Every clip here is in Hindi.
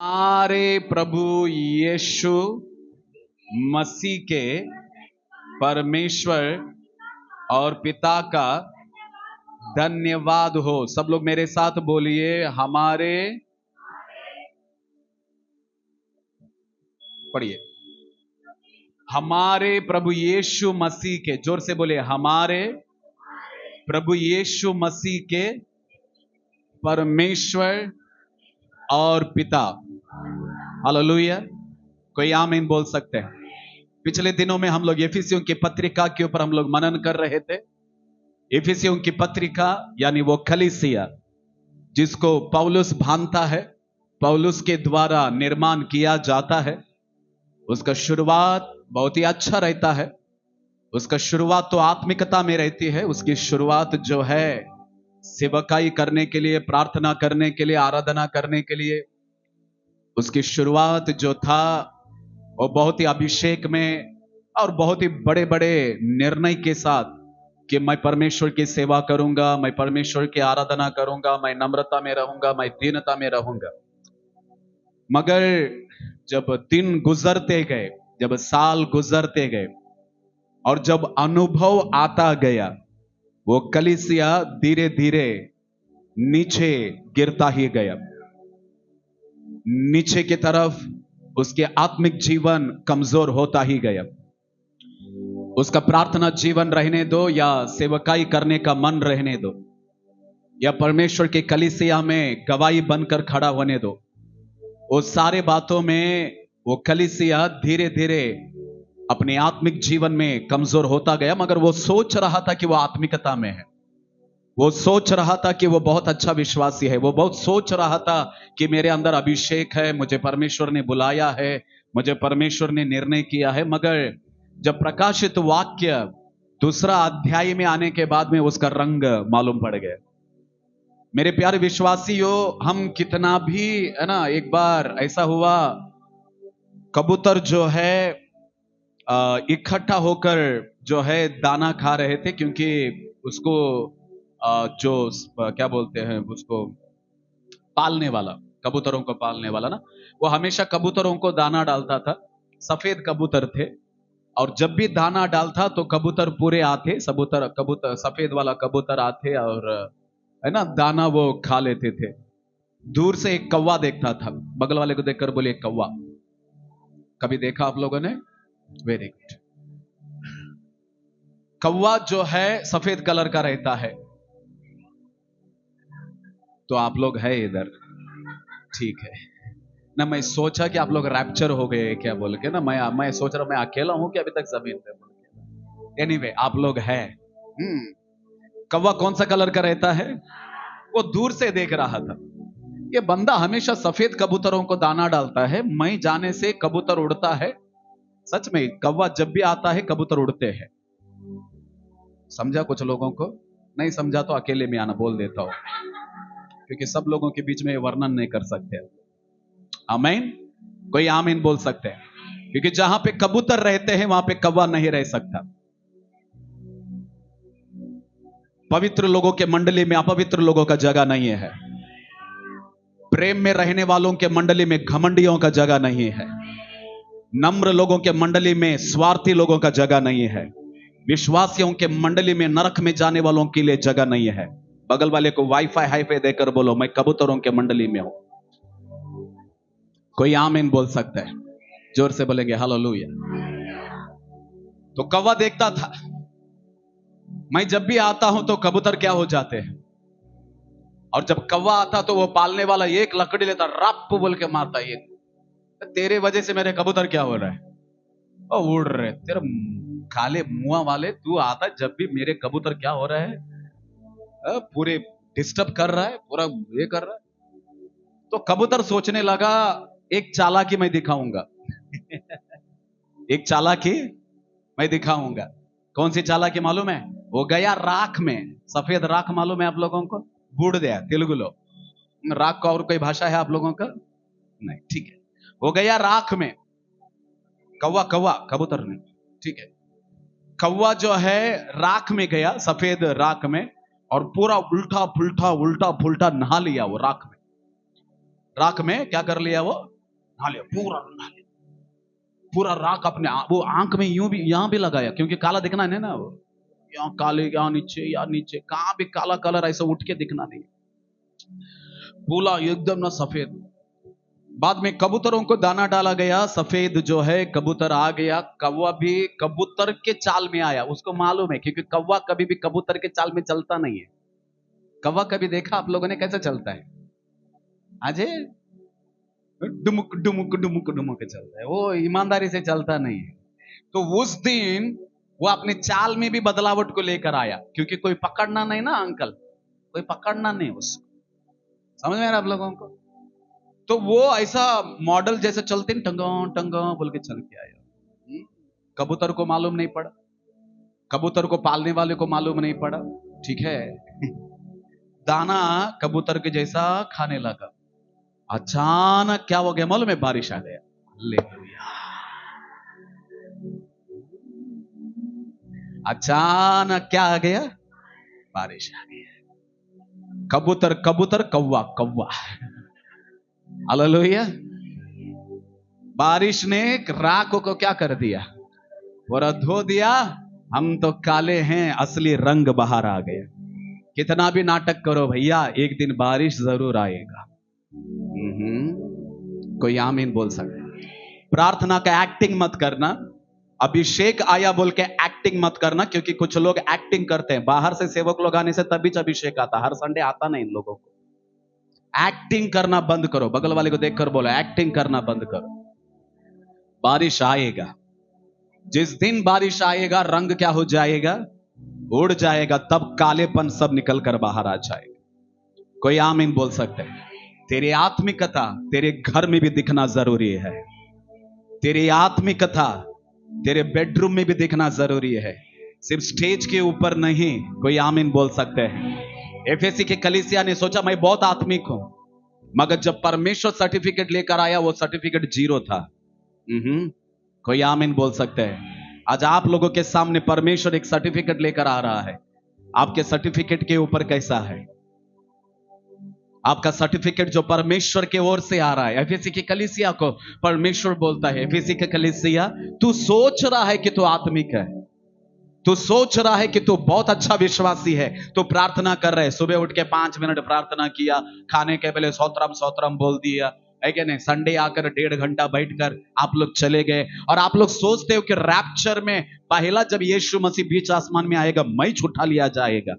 हमारे प्रभु यीशु मसीह के परमेश्वर और पिता का धन्यवाद हो। सब लोग मेरे साथ बोलिए, पढ़िए, हमारे प्रभु यीशु मसीह के, जोर से बोलिए, हमारे प्रभु यीशु मसीह के परमेश्वर और पिता। हालेलुया। कोई आमीन बोल सकते हैं? पिछले दिनों में हम लोग इफिसियों की पत्रिका के ऊपर हम लोग मनन कर रहे थे। इफिसियों की पत्रिका यानी वो कलीसिया जिसको पौलुस बांधता है, पौलुस के द्वारा निर्माण किया जाता है, उसका शुरुआत बहुत ही अच्छा रहता है। उसका शुरुआत तो आत्मिकता में रहती है। उसकी शुरुआत जो है सेवकाई करने के लिए, प्रार्थना करने के लिए, आराधना करने के लिए। उसकी शुरुआत जो था वो बहुत ही अभिषेक में और बहुत ही बड़े बड़े निर्णय के साथ कि मैं परमेश्वर की सेवा करूंगा, मैं परमेश्वर की आराधना करूंगा, मैं नम्रता में रहूंगा, मैं दीनता में रहूंगा। मगर जब दिन गुजरते गए, जब साल गुजरते गए और जब अनुभव आता गया, वो कलीसिया धीरे धीरे नीचे गिरता ही गया। नीचे की तरफ उसके आत्मिक जीवन कमजोर होता ही गया। उसका प्रार्थना जीवन रहने दो या सेवकाई करने का मन रहने दो या परमेश्वर के कलीसिया में गवाही बनकर खड़ा होने दो, वो सारे बातों में वो कलीसिया धीरे धीरे अपने आत्मिक जीवन में कमजोर होता गया। मगर वो सोच रहा था कि वो आत्मिकता में है। वो सोच रहा था कि वो बहुत अच्छा विश्वासी है। वो बहुत सोच रहा था कि मेरे अंदर अभिषेक है, मुझे परमेश्वर ने बुलाया है, मुझे परमेश्वर ने निर्णय किया है। मगर जब प्रकाशित वाक्य दूसरा अध्याय में आने के बाद में उसका रंग मालूम पड़ गया। मेरे प्यारे विश्वासियों, हम कितना भी है ना, एक बार ऐसा हुआ, कबूतर जो है इकट्ठा होकर जो है दाना खा रहे थे, क्योंकि उसको जो क्या बोलते हैं उसको, पालने वाला, कबूतरों को पालने वाला ना, वो हमेशा कबूतरों को दाना डालता था। सफेद कबूतर थे और जब भी दाना डालता तो कबूतर पूरे आते, कबूतर सफेद वाला कबूतर आते और है ना दाना वो खा लेते थे। दूर से एक कौवा देखता था, बगल वाले को देखकर बोले कौवा। कभी देखा आप लोगों ने? Very good. कौवा जो है सफेद कलर का रहता है। तो आप लोग है इधर, ठीक है ना। मैं सोचा कि आप लोग रैप्चर हो गए क्या बोल के ना, मैं सोच रहा हूं मैं अकेला हूं कि अभी तक जमीन पे। एनीवे, आप लोग है। कौवा कौन सा कलर का रहता है? वो दूर से देख रहा था, ये बंदा हमेशा सफेद कबूतरों को दाना डालता है, मैं जाने से कबूतर उड़ता है। सच में कौवा जब भी आता है कबूतर उड़ते हैं। समझा? कुछ लोगों को नहीं समझा तो अकेले में आना, बोल देता हूं, क्योंकि सब लोगों के बीच में वर्णन नहीं कर सकते। आमीन? कोई आमीन बोल सकते हैं? क्योंकि जहां पे कबूतर रहते हैं वहां पे कौवा नहीं रह सकता। पवित्र लोगों के मंडली में अपवित्र लोगों का जगह नहीं है। प्रेम में रहने वालों के मंडली में घमंडियों का जगह नहीं है। नम्र लोगों के मंडली में स्वार्थी लोगों का जगह नहीं है। विश्वासियों के मंडली में नरक में जाने वालों के लिए जगह नहीं है। बगल वाले को वाईफाई हाईफाई देकर बोलो, मैं कबूतरों के मंडली में हूं। कोई आमीन बोल सकता है? जोर से बोलेंगे हालेलुया। तो कौवा देखता था, मैं जब भी आता हूं तो कबूतर क्या हो जाते हैं, और जब कौवा आता तो वो पालने वाला एक लकड़ी लेता, रप बोल के मारता, ये तेरे वजह से मेरे कबूतर क्या हो रहा है, ओ उड़ रहे, तेरे काले मुंह वाले, तू आता जब भी मेरे कबूतर क्या हो रहा है, पूरे डिस्टर्ब कर रहा है, पूरा ये कर रहा है। तो कबूतर सोचने लगा एक चालाकी मैं दिखाऊंगा। एक चालाकी मैं दिखाऊंगा। कौन सी चालाकी मालूम है? वो गया राख में। सफेद राख मालूम है आप लोगों को? बूढ़ दिया तेलुगुलो। राख का और कोई भाषा है आप लोगों का? नहीं, ठीक है। वो गया राख में। कौवा कबूतर नहीं, ठीक है। कौवा जो है राख में गया, सफेद राख में, और पूरा उल्टा पुल्टा नहा लिया वो राख में। राख में क्या कर लिया वो, नहा लिया, पूरा नहा लिया, पूरा राख अपने वो आंख में यूं भी यहां भी लगाया, क्योंकि काला दिखना नहीं ना, वो यहाँ काले यहाँ नीचे या नीचे कहां भी काला कलर ऐसा उठ के दिखना नहीं, पूरा एकदम ना सफेद। बाद में कबूतरों को दाना डाला गया, सफेद जो है कबूतर आ गया, कौवा भी कबूतर के चाल में आया, उसको मालूम है, क्योंकि कौवा कभी भी कबूतर के चाल में चलता नहीं है। कौवा कभी देखा आप लोगों ने कैसे चलता है? अजय डुमुक डुमुक डुमुक डुमुक चलता है, वो ईमानदारी से चलता नहीं है। तो उस दिन वो अपने चाल में भी बदलावट को लेकर आया, क्योंकि कोई पकड़ना नहीं ना अंकल, कोई पकड़ना नहीं उसको, समझ में आ रहा आप लोगों को? तो वो ऐसा मॉडल जैसे चलते हैं, टंगा टंगा बोल के चल के आया। कबूतर को मालूम नहीं पड़ा, कबूतर को पालने वाले को मालूम नहीं पड़ा, ठीक है। दाना कबूतर के जैसा खाने लगा, अचानक क्या हो गया मालूम है? बारिश आ गया। हालेलुया। अचानक क्या आ गया? बारिश आ गया। कबूतर कबूतर, कौवा कौवा। हालेलुया। बारिश ने राख को क्या कर दिया? पूरा धो दिया। हम तो काले हैं, असली रंग बाहर आ गया। कितना भी नाटक करो भैया, एक दिन बारिश जरूर आएगा। कोई आमीन बोल सकते? प्रार्थना का एक्टिंग मत करना, अभिषेक आया बोल के एक्टिंग मत करना, क्योंकि कुछ लोग एक्टिंग करते हैं। बाहर से सेवक लोग आने से तभी अभिषेक आता, हर संडे आता नहीं इन लोगों को। एक्टिंग करना बंद करो, बगल वाले को देखकर बोलो एक्टिंग करना बंद करो। बारिश आएगा, जिस दिन बारिश आएगा रंग क्या हो जाएगा? उड़ जाएगा, तब कालेपन सब निकल कर बाहर आ जाएगा। कोई आमीन बोल सकते हैं? तेरी आत्मिकता तेरे घर में भी दिखना जरूरी है, तेरी आत्मिकता तेरे बेडरूम में भी दिखना जरूरी है, सिर्फ स्टेज के ऊपर नहीं। कोई आमीन बोल सकते हैं? एफएससी के कलीसिया ने सोचा मैं बहुत आत्मिक हूं, मगर जब परमेश्वर सर्टिफिकेट लेकर आया वो सर्टिफिकेट 0 था। कोई आमीन बोल सकते हैं? आज आप लोगों के सामने परमेश्वर एक सर्टिफिकेट लेकर आ रहा है। आपके सर्टिफिकेट के ऊपर कैसा है? आपका सर्टिफिकेट जो परमेश्वर के ओर से आ रहा है। एफएससी की कलीसिया को परमेश्वर बोलता है, एफएससी की कलीसिया तू सोच रहा है कि तू आत्मिक है, तू सोच रहा है कि तू बहुत अच्छा विश्वासी है, तो प्रार्थना कर रहे, सुबह उठ के 5 मिनट प्रार्थना किया, खाने के पहले स्तोत्रम स्तोत्रम बोल दिया है कि नहीं, संडे आकर 1.5 घंटा बैठकर आप लोग चले गए, और आप लोग सोचते हो कि रैप्चर में पहला जब यीशु मसीह बीच आसमान में आएगा मैं छुट्टा लिया जाएगा।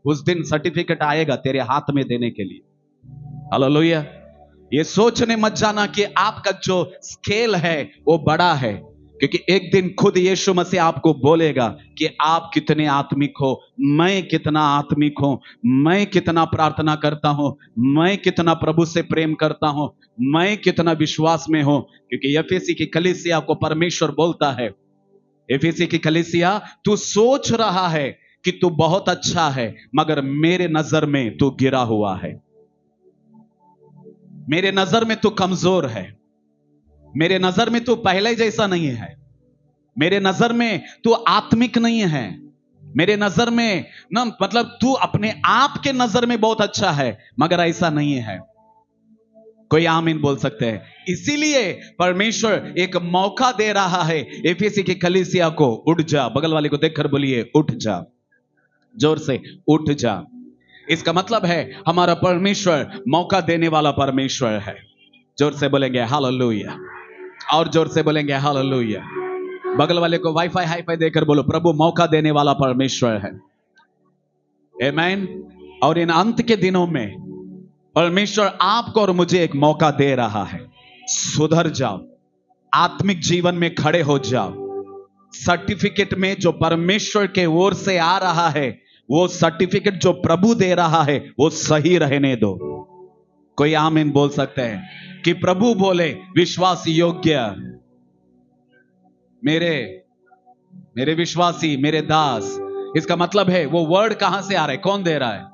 उस दिन सर्टिफिकेट आएगा तेरे हाथ में देने के लिए। हालेलुया। ये सोचने मत जाना कि आपका जो स्केल है वो बड़ा है, क्योंकि एक दिन खुद यीशु मसीह आपको बोलेगा कि आप कितने आत्मिक हो, मैं कितना आत्मिक हूं, मैं कितना प्रार्थना करता हूं, मैं कितना प्रभु से प्रेम करता हूं, मैं कितना विश्वास में हूं। क्योंकि एफएससी की कलीसिया को परमेश्वर बोलता है, एफएससी की कलीसिया तू सोच रहा है कि तू बहुत अच्छा है, मगर मेरे नजर में तू गिरा हुआ है, मेरे नजर में तू कमजोर है, मेरे नजर में तू पहले जैसा नहीं है, मेरे नजर में तू आत्मिक नहीं है, मेरे नजर में ना मतलब तू अपने आप के नजर में बहुत अच्छा है, मगर ऐसा नहीं है। कोई आमीन बोल सकते हैं? इसीलिए परमेश्वर एक मौका दे रहा है एफएससी की कलीसिया को, उठ जा। बगल वाले को देखकर बोलिए उठ जा, जोर से उठ जा। इसका मतलब है हमारा परमेश्वर मौका देने वाला परमेश्वर है। जोर से बोलेंगे हालेलुया, और जोर से बोलेंगे हालेलुया। बगल वाले को वाईफाई हाईफाई देकर बोलो प्रभु मौका देने वाला परमेश्वर है। आमीन। और इन अंत के दिनों में परमेश्वर आपको और मुझे एक मौका दे रहा है। सुधर जाओ, आत्मिक जीवन में खड़े हो जाओ। सर्टिफिकेट में जो परमेश्वर के ओर से आ रहा है, वो सर्टिफिकेट जो प्रभु दे रहा है वो सही रहने दो। कोई आमीन बोल सकते हैं? कि प्रभु बोले विश्वास योग्य, मेरे विश्वासी, मेरे दास। इसका मतलब है वो वर्ड कहां से आ रहा है? कौन दे रहा है?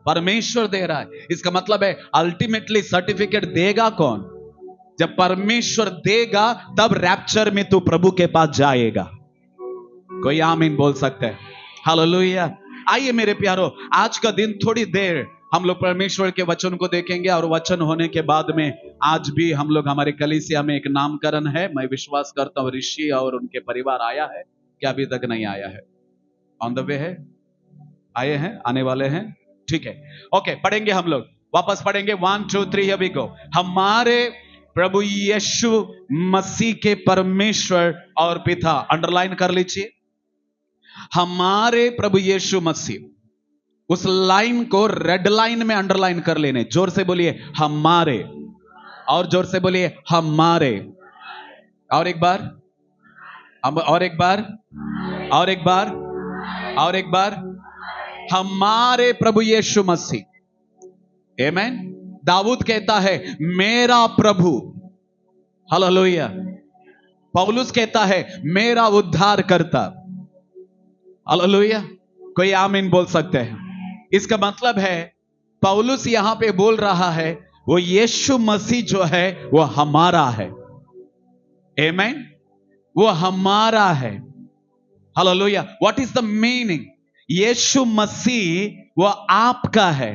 परमेश्वर दे रहा है। इसका मतलब है अल्टीमेटली सर्टिफिकेट देगा कौन? जब परमेश्वर देगा तब रैप्चर में तू प्रभु के पास जाएगा। कोई आमीन बोल सकते हैं? हालेलुया। आइए मेरे प्यारो, आज का दिन थोड़ी देर हम लोग परमेश्वर के वचन को देखेंगे और वचन होने के बाद में आज भी हम लोग हमारे कलीसिया में एक नामकरण है। मैं विश्वास करता हूँ ऋषि और उनके परिवार आया है, क्या अभी तक नहीं आया है? ऑन द वे है, आए हैं, आने वाले हैं, ठीक है। ओके, पढ़ेंगे हम लोग, वापस पढ़ेंगे 1 2 3 हियर वी गो। हमारे प्रभु यीशु मसीह के परमेश्वर और पिता, अंडरलाइन कर लीजिए, हमारे प्रभु यीशु मसीह। उस लाइन को रेड लाइन में अंडरलाइन कर लेने। जोर से बोलिए हमारे, और जोर से बोलिए हमारे, और एक बार, और एक बार, और एक बार, और एक बार, हमारे प्रभु यीशु मसीह। आमीन। दाऊद कहता है मेरा प्रभु, हालेलुया। पौलुस कहता है मेरा उद्धार करता, हालेलुया। कोई आमीन बोल सकते हैं? इसका मतलब है पौलुस यहां पे बोल रहा है वो यीशु मसीह जो है वो हमारा है। आमीन। वो हमारा है, hallelujah. What is the meaning? Yeshu Masih वो आपका है,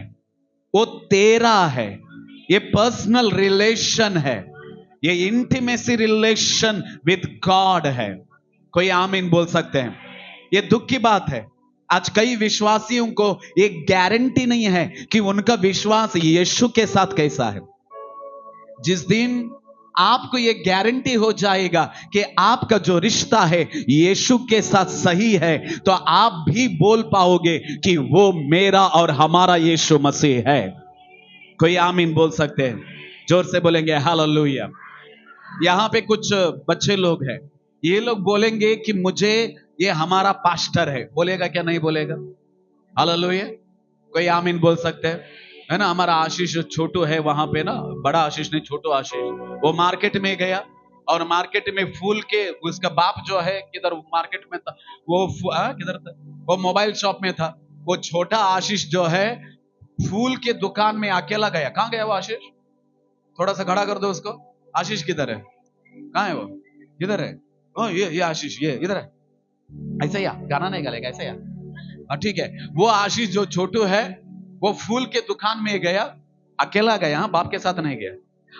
वो तेरा है। ये पर्सनल रिलेशन है, ये इंटीमेसी रिलेशन विद गॉड है। कोई आमीन बोल सकते हैं? ये दुख की बात है, आज कई विश्वासियों को ये गारंटी नहीं है कि उनका विश्वास यीशु के साथ कैसा है। जिस दिन आपको ये गारंटी हो जाएगा कि आपका जो रिश्ता है यीशु के साथ सही है, तो आप भी बोल पाओगे कि वो मेरा और हमारा यीशु मसीह है। कोई आमीन बोल सकते हैं? जोर से बोलेंगे हालेलुया। यहां पे कुछ बच्चे लोग हैं, ये लोग बोलेंगे कि मुझे ये हमारा पास्टर है। बोलेगा क्या? नहीं बोलेगा? हालेलुया। कोई आमीन बोल सकते हैं? है ना, हमारा आशीष छोटू है वहां पे ना, बड़ा आशीष नहीं, छोटू आशीष, वो मार्केट में गया और मार्केट में फूल के, उसका बाप जो है किधर मार्केट में था, वो किधर था, वो मोबाइल शॉप में था। वो छोटा आशीष जो है फूल के दुकान में अकेला गया। कहां गया वो आशीष? थोड़ा सा खड़ा कर दो उसको। आशीष किधर है? कहां है वो? किधर है? ओ ये आशीष, ये इधर है। ऐसा या गाना नहीं गालेगा, ऐसा या ठीक है। वो आशीष जो छोटू है वो फूल के दुकान में गया, अकेला गया, बाप के साथ नहीं गया।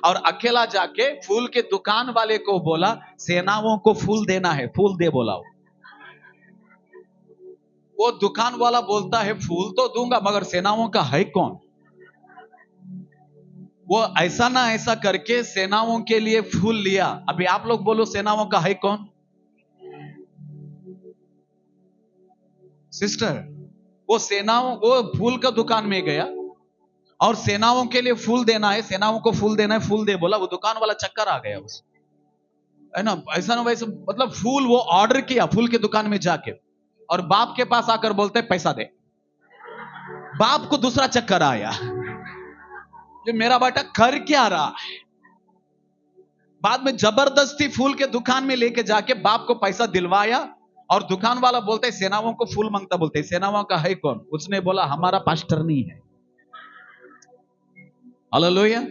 और अकेला जाके फूल के दुकान वाले को बोला सेनाओं को फूल देना है, फूल दे बोला। वो दुकान वाला बोलता है फूल तो दूंगा मगर सेनाओं का है कौन? वो ऐसा ना ऐसा करके सेनाओं के लिए फूल लिया। अभी आप लोग बोलो सेनाओं का है कौन? सिस्टर, वो सेनाओं, वो फूल का दुकान में गया और सेनाओं के लिए फूल देना है, सेनाओं को फूल देना है, फूल दे बोला। वो दुकान वाला चक्कर आ गया उस, है ना, ऐसा ना वैसे, मतलब फूल वो ऑर्डर किया फूल के दुकान में जाके, और बाप के पास आकर बोलते पैसा दे। बाप को दूसरा चक्कर आया, ये मेरा बेटा कर क्या रहा है। बाद में जबरदस्ती फूल के दुकान में लेके जाके बाप को पैसा दिलवाया, और दुकान वाला बोलते सेनाओं को फूल मांगता, बोलते सेनाओं का है कौन? उसने बोला हमारा पास्टर नहीं है। हालेलुया।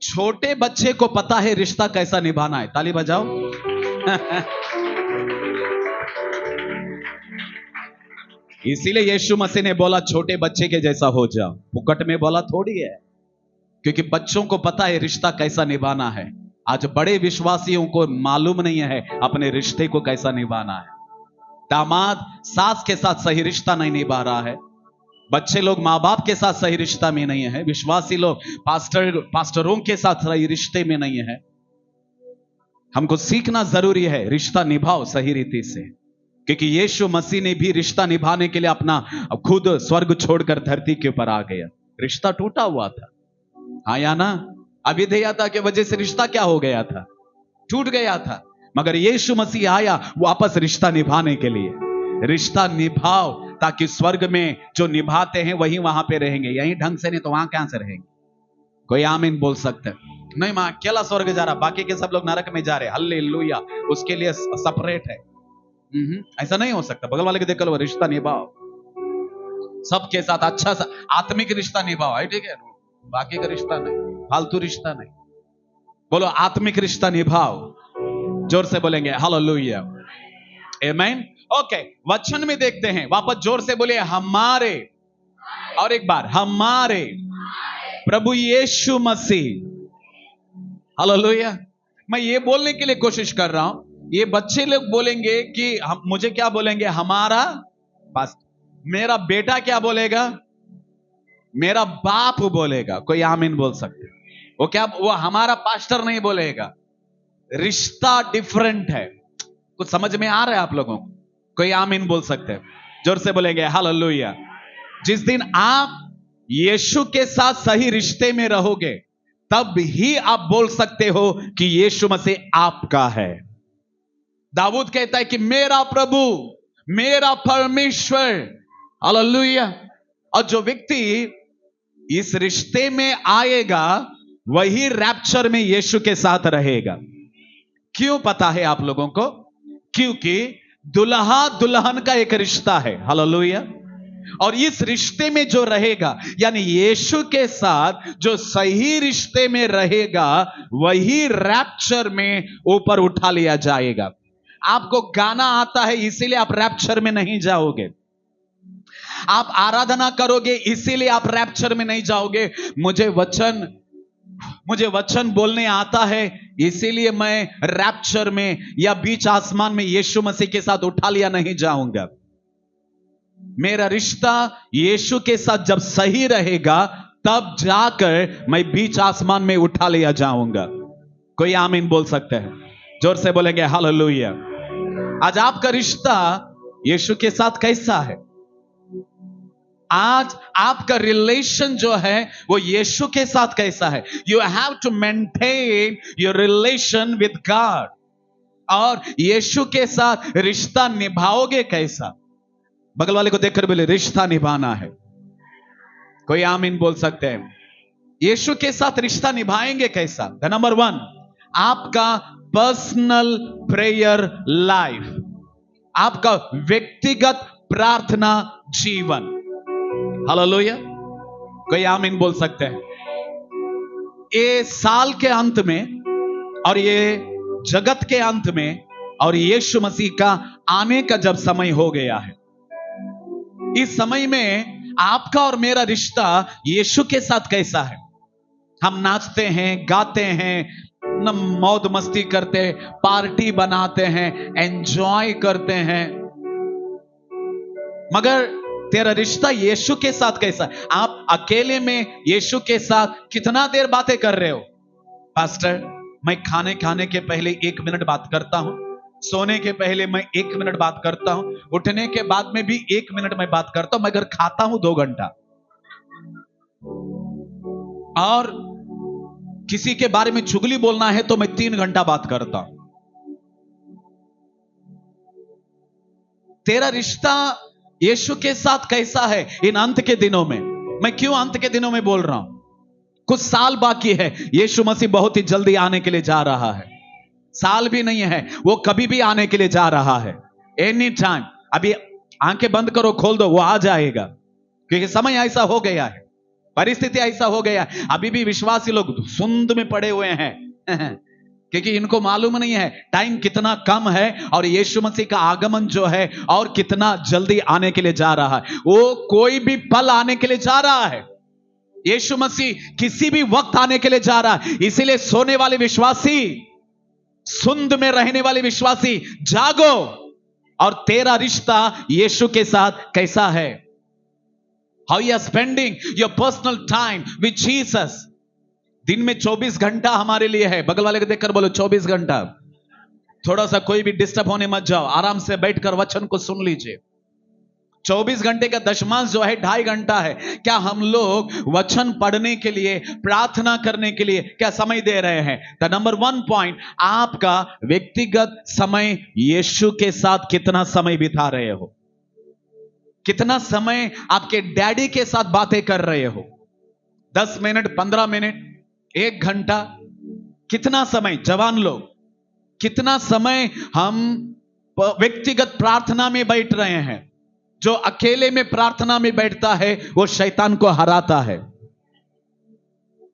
छोटे बच्चे को पता है रिश्ता कैसा निभाना है। ताली बजाओ। इसीलिए यीशु मसीह ने बोला छोटे बच्चे के जैसा हो जाओ। फुकट में बोला थोड़ी है, क्योंकि बच्चों को पता है रिश्ता कैसा निभाना है। आज बड़े विश्वासियों को मालूम नहीं है अपने रिश्ते को कैसा निभाना है। दामाद सास के साथ सही रिश्ता नहीं निभा रहा है, बच्चे लोग माँ बाप के साथ सही रिश्ता में नहीं है, विश्वासी लोग पास्टरों के साथ सही रिश्ते में नहीं है। हमको सीखना जरूरी है, रिश्ता निभाओ सही रीति से, क्योंकि यीशु मसीह ने भी रिश्ता निभाने के लिए अपना खुद स्वर्ग छोड़कर धरती के ऊपर आ गया। रिश्ता टूटा हुआ था, हाँ या ना? अविधेयता की वजह से रिश्ता क्या हो गया था? टूट गया था। मगर यीशु मसीह आया वापस रिश्ता निभाने के लिए। रिश्ता निभाओ ताकि स्वर्ग में जो निभाते हैं वही वहां पे रहेंगे। यहीं ढंग से नहीं तो वहां कहां से रहेंगे? कोई आमीन बोल सकते हैं? नहीं, मैं अकेला स्वर्ग जा रहा, बाकी के सब लोग नरक में जा रहे। हालेलुया। उसके लिए सेपरेट है। ऐसा नहीं हो सकता। बगल वाले के देख लो, रिश्ता निभाओ सबके साथ, अच्छा सा आत्मिक रिश्ता निभाओ, है ठीक है? बाकी का रिश्ता नहीं, फालतू रिश्ता नहीं। बोलो आत्मिक रिश्ता निभाओ। जोर से बोलेंगे हालेलुया, आमीन। ओके, वचन में देखते हैं, वापस जोर से बोलिए हमारे और एक बार, हमारे प्रभु यीशु मसीह। हालेलुया। मैं ये बोलने के लिए कोशिश कर रहा हूं, ये बच्चे लोग बोलेंगे कि हम, मुझे क्या बोलेंगे? हमारा पास्टर। मेरा बेटा क्या बोलेगा? मेरा बाप बोलेगा। कोई आमीन बोल सकते? वो क्या, वो हमारा पास्टर नहीं बोलेगा। रिश्ता डिफरेंट है। कुछ समझ में आ रहा है आप लोगों को? कोई आमीन बोल सकते हैं? जोर से बोलेंगे हालेलुया। जिस दिन आप यीशु के साथ सही रिश्ते में रहोगे, तब ही आप बोल सकते हो कि यीशु मसीह आपका है। दाऊद कहता है कि मेरा प्रभु, मेरा परमेश्वर। हालेलुया। और जो व्यक्ति इस रिश्ते में आएगा, वही रैप्चर में यीशु के साथ रहेगा। क्यों पता है आप लोगों को? क्योंकि दुल्हा दुल्हन का एक रिश्ता है। हालेलुया। और इस रिश्ते में जो रहेगा, यानी यीशु के साथ जो सही रिश्ते में रहेगा, वही रैप्चर में ऊपर उठा लिया जाएगा। आपको गाना आता है इसीलिए आप रैप्चर में नहीं जाओगे। आप आराधना करोगे इसीलिए आप रैप्चर में नहीं जाओगे। मुझे वचन बोलने आता है इसीलिए मैं रैप्चर में या बीच आसमान में यीशु मसीह के साथ उठा लिया नहीं जाऊंगा। मेरा रिश्ता यीशु के साथ जब सही रहेगा, तब जाकर मैं बीच आसमान में उठा लिया जाऊंगा। कोई आमीन बोल सकते हैं? जोर से बोलेंगे हालेलुया। आज आपका रिश्ता यीशु के साथ कैसा है? आज आपका रिलेशन जो है वो यीशु के साथ कैसा है? You have to maintain your relation with God. और यीशु के साथ रिश्ता निभाओगे कैसा? बगल वाले को देखकर बोले, रिश्ता निभाना है। कोई आमीन बोल सकते हैं? यीशु के साथ रिश्ता निभाएंगे कैसा? द नंबर 1, आपका पर्सनल प्रेयर लाइफ, आपका व्यक्तिगत प्रार्थना जीवन। हालेलुया। कोई आमीन बोल सकते हैं? ये साल के अंत में और ये जगत के अंत में और यीशु मसीह का आने का जब समय हो गया है, इस समय में आपका और मेरा रिश्ता यीशु के साथ कैसा है? हम नाचते हैं, गाते हैं, मौज मस्ती करते हैं, पार्टी बनाते हैं, एंजॉय करते हैं, मगर तेरा रिश्ता यीशु के साथ कैसा है? आप अकेले में यीशु के साथ कितना देर बातें कर रहे हो? पास्टर, मैं खाने के पहले 1 मिनट बात करता हूं, सोने के पहले मैं 1 मिनट बात करता हूं, उठने के बाद में भी 1 मिनट मैं बात करता हूं, मगर खाता हूं 2 घंटा। और किसी के बारे में चुगली बोलना है तो मैं 3 घंटा बात करता हूं। तेरा रिश्ता यीशु के साथ कैसा है इन अंत के दिनों में? मैं क्यों अंत के दिनों में बोल रहा हूं? कुछ साल बाकी है, यीशु मसीह बहुत ही जल्दी आने के लिए जा रहा है। साल भी नहीं है, वो कभी भी आने के लिए जा रहा है। Any time. अभी आंखें बंद करो, खोल दो, वो आ जाएगा। क्योंकि समय ऐसा हो गया है, परिस्थिति ऐसा हो गया है। अभी भी विश्वासी लोग सुंद में पड़े हुए हैं क्योंकि इनको मालूम नहीं है टाइम कितना कम है और यीशु मसीह का आगमन जो है और कितना जल्दी आने के लिए जा रहा है। वो कोई भी पल आने के लिए जा रहा है। यीशु मसीह किसी भी वक्त आने के लिए जा रहा है। इसीलिए सोने वाले विश्वासी, सुंद में रहने वाले विश्वासी, जागो। और तेरा रिश्ता यीशु के साथ कैसा है? How you are spending your personal time with Jesus? दिन में 24 घंटा हमारे लिए है। बगल वाले को देखकर बोलो 24 घंटा। थोड़ा सा कोई भी डिस्टर्ब होने मत जाओ, आराम से बैठकर वचन को सुन लीजिए। 24 घंटे का दशमांश जो है 2.5 घंटा है। क्या हम लोग वचन पढ़ने के लिए, प्रार्थना करने के लिए क्या समय दे रहे हैं? द नंबर 1 पॉइंट, आपका व्यक्तिगत समय यीशु के साथ कितना समय बिता रहे हो? कितना समय आपके डैडी के साथ बातें कर रहे हो? 10 मिनट, 15 मिनट, 1 घंटा? कितना समय? जवान लोग, कितना समय हम व्यक्तिगत प्रार्थना में बैठ रहे हैं? जो अकेले में प्रार्थना में बैठता है वो शैतान को हराता है।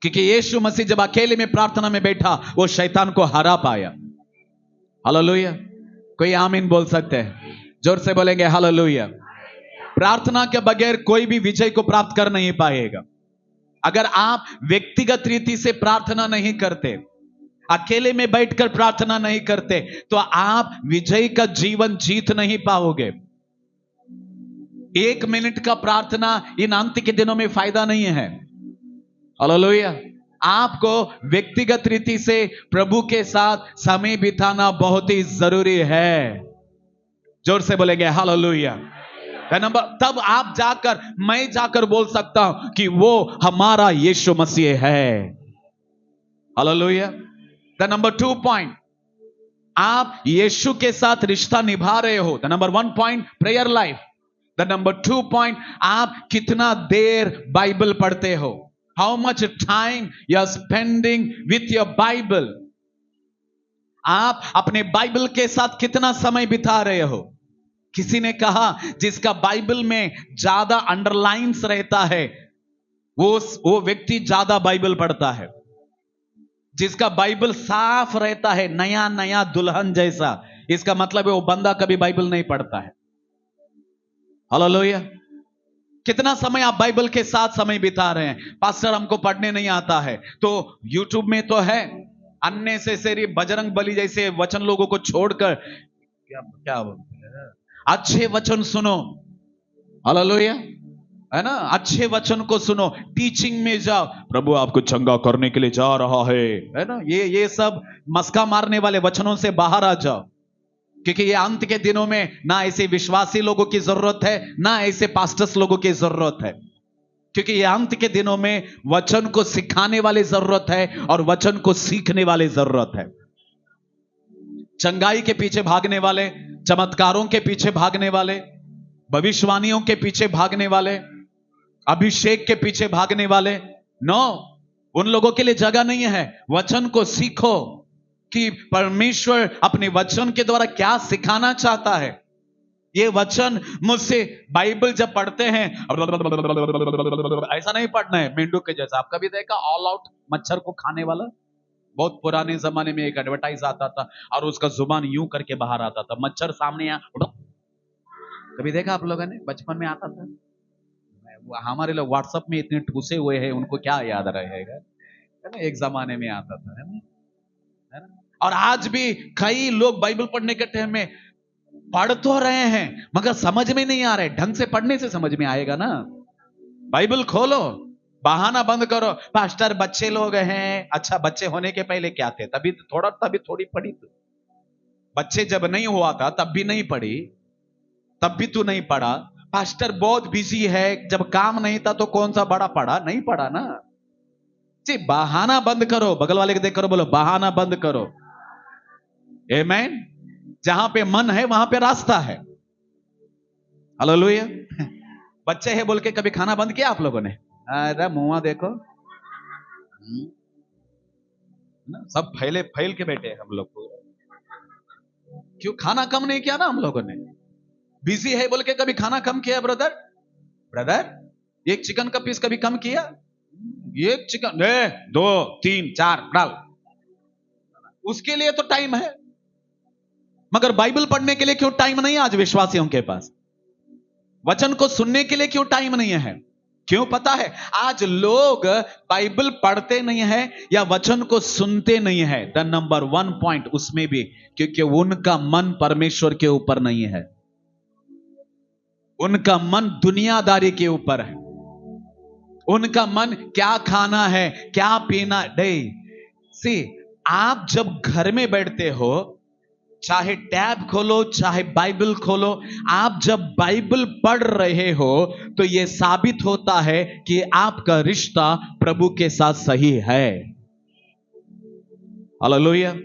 क्योंकि यीशु मसीह जब अकेले में प्रार्थना में बैठा, वो शैतान को हरा पाया। हालेलुया। कोई आमीन बोल सकते हैं? जोर से बोलेंगे हालेलुया। प्रार्थना के बगैर कोई भी विजय को प्राप्त कर नहीं पाएगा। अगर आप व्यक्तिगत रीति से प्रार्थना नहीं करते, अकेले में बैठकर प्रार्थना नहीं करते, तो आप विजय का जीवन जीत नहीं पाओगे। 1 मिनट का प्रार्थना इन अंत के दिनों में फायदा नहीं है। हालेलुया। आपको व्यक्तिगत रीति से प्रभु के साथ समय बिताना बहुत ही जरूरी है। जोर से बोलेंगे हालेलुया। तब आप जाकर, मैं जाकर बोल सकता हूं कि वो हमारा यीशु मसीह है। हालेलुया। द नंबर 2 पॉइंट, आप यीशु के साथ रिश्ता निभा रहे हो। The number 1 point, prayer life. The number 2 point, आप कितना देर बाइबल पढ़ते हो। How much time you are spending with your Bible. आप अपने बाइबल के साथ कितना समय बिता रहे हो। किसी ने कहा जिसका बाइबल में ज्यादा अंडरलाइंस रहता है वो व्यक्ति ज्यादा बाइबल पढ़ता है। जिसका बाइबल साफ रहता है, नया नया दुल्हन जैसा, इसका मतलब है वो बंदा कभी बाइबल नहीं पढ़ता है। हालेलुया। कितना समय आप बाइबल के साथ समय बिता रहे हैं। पास्टर हमको पढ़ने नहीं आता है, तो यूट्यूब में तो है अननेसेसरी बजरंग बली जैसे वचन लोगों को छोड़कर क्या अच्छे वचन सुनो। हालेलुया, है ना। अच्छे वचन को सुनो, टीचिंग में जाओ, प्रभु आपको चंगा करने के लिए जा रहा है ना। ये सब मस्का मारने वाले वचनों से बाहर आ जाओ, क्योंकि ये अंत के दिनों में ना ऐसे विश्वासी लोगों की जरूरत है, ना ऐसे पास्टर्स लोगों की जरूरत है। क्योंकि ये अंत के दिनों में वचन को सिखाने वाली जरूरत है और वचन को सीखने वाली जरूरत है। चंगाई के पीछे भागने वाले, चमत्कारों के पीछे भागने वाले, भविष्यवाणियों के पीछे भागने वाले, अभिषेक के पीछे भागने वाले, नो, उन लोगों के लिए जगह नहीं है। वचन को सीखो कि परमेश्वर अपने वचन के द्वारा क्या सिखाना चाहता है। ये वचन मुझसे, बाइबल जब पढ़ते हैं ऐसा नहीं पढ़ना है मेंढक के जैसा। आपका भी देखा ऑल आउट मच्छर को खाने वाला, बहुत पुराने जमाने में एक एडवर्टाइज आता था और उसका जुबान यूं करके बाहर आता था, मच्छर सामने कभी देखा आप लोगों ने? बचपन में आता था। हमारे लोग व्हाट्सएप में इतने ठूसे हुए हैं, उनको क्या याद रहेगा, है ना। एक जमाने में आता था, है ना। और आज भी कई लोग बाइबल पढ़ने के टाइम में पढ़ तो रहे हैं मगर समझ में नहीं आ रहे। ढंग से पढ़ने से समझ में आएगा ना। बाइबल खोलो, बहाना बंद करो। पास्टर बच्चे लोग हैं, अच्छा बच्चे होने के पहले क्या थे? तभी थोड़ी पढ़ी। तो बच्चे जब नहीं हुआ था तब भी नहीं पढ़ी, तब भी तू नहीं पढ़ा। पास्टर बहुत बिजी है, जब काम नहीं था तो कौन सा बड़ा पढ़ा? नहीं पढ़ा ना जी। बहाना बंद करो। बगल वाले को देख करो, बोलो बहाना बंद करो। आमीन। जहां पे मन है वहां पे रास्ता है। हालेलुया। बच्चे हैं बोल के कभी खाना बंद किया आप लोगों ने? अरे मुंह देखो ना, सब फैल के बैठे हैं हम लोग को। क्यों खाना कम नहीं किया ना हम लोगों ने? बिजी है बोल के कभी खाना कम किया? ब्रदर एक चिकन का पीस कभी कम किया? एक चिकन 2 3 4 डाल, उसके लिए तो टाइम है। मगर बाइबल पढ़ने के लिए क्यों टाइम नहीं है आज विश्वासियों के पास? वचन को सुनने के लिए क्यों टाइम नहीं है? क्यों पता है? आज लोग बाइबल पढ़ते नहीं है या वचन को सुनते नहीं है। द नंबर 1 पॉइंट उसमें भी क्योंकि उनका मन परमेश्वर के ऊपर नहीं है, उनका मन दुनियादारी के ऊपर है। उनका मन क्या खाना है, क्या पीना। सी, आप जब घर में बैठते हो, चाहे टैब खोलो चाहे बाइबल खोलो, आप जब बाइबल पढ़ रहे हो तो यह साबित होता है कि आपका रिश्ता प्रभु के साथ सही है। हालेलुया।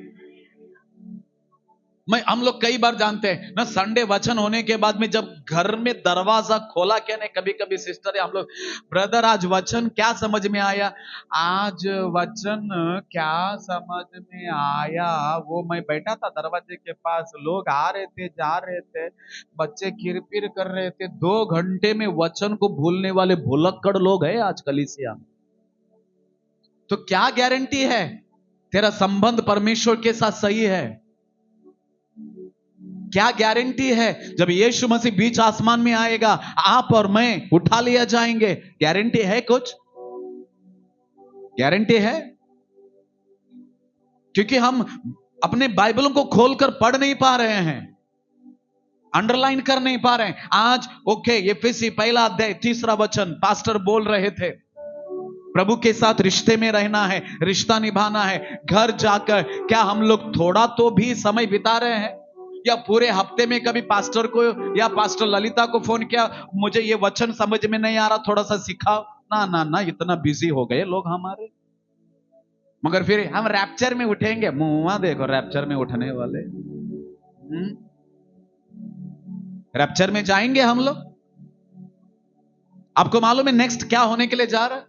हम लोग कई बार जानते हैं ना, संडे वचन होने के बाद में जब घर में दरवाजा खोला, क्या नहीं, कभी कभी सिस्टर हम लोग, ब्रदर आज वचन क्या समझ में आया? आज वचन क्या समझ में आया? वो मैं बैठा था दरवाजे के पास, लोग आ रहे थे जा रहे थे, बच्चे किरपिर कर रहे थे। 2 घंटे में वचन को भूलने वाले भुलक्कड़ लोग हैं आज कलीसिया में। तो क्या गारंटी है तेरा संबंध परमेश्वर के साथ सही है? क्या गारंटी है जब यीशु मसीह बीच आसमान में आएगा आप और मैं उठा लिया जाएंगे? गारंटी है कुछ? गारंटी है? क्योंकि हम अपने बाइबलों को खोलकर पढ़ नहीं पा रहे हैं, अंडरलाइन कर नहीं पा रहे हैं। आज ओके, एफएसी पहला अध्याय 3 वचन पास्टर बोल रहे थे, प्रभु के साथ रिश्ते में रहना है, रिश्ता निभाना है। घर जाकर क्या हम लोग थोड़ा तो भी समय बिता रहे हैं? या पूरे हफ्ते में कभी पास्टर को या पास्टर ललिता को फोन किया, मुझे ये वचन समझ में नहीं आ रहा, थोड़ा सा सिखाओ? ना ना ना, इतना बिजी हो गए लोग हमारे। मगर फिर हम रैप्चर में उठेंगे, मुंह देखो रैप्चर में उठने वाले। रैप्चर में जाएंगे हम लोग। आपको मालूम है नेक्स्ट क्या होने के लिए जा रहा है?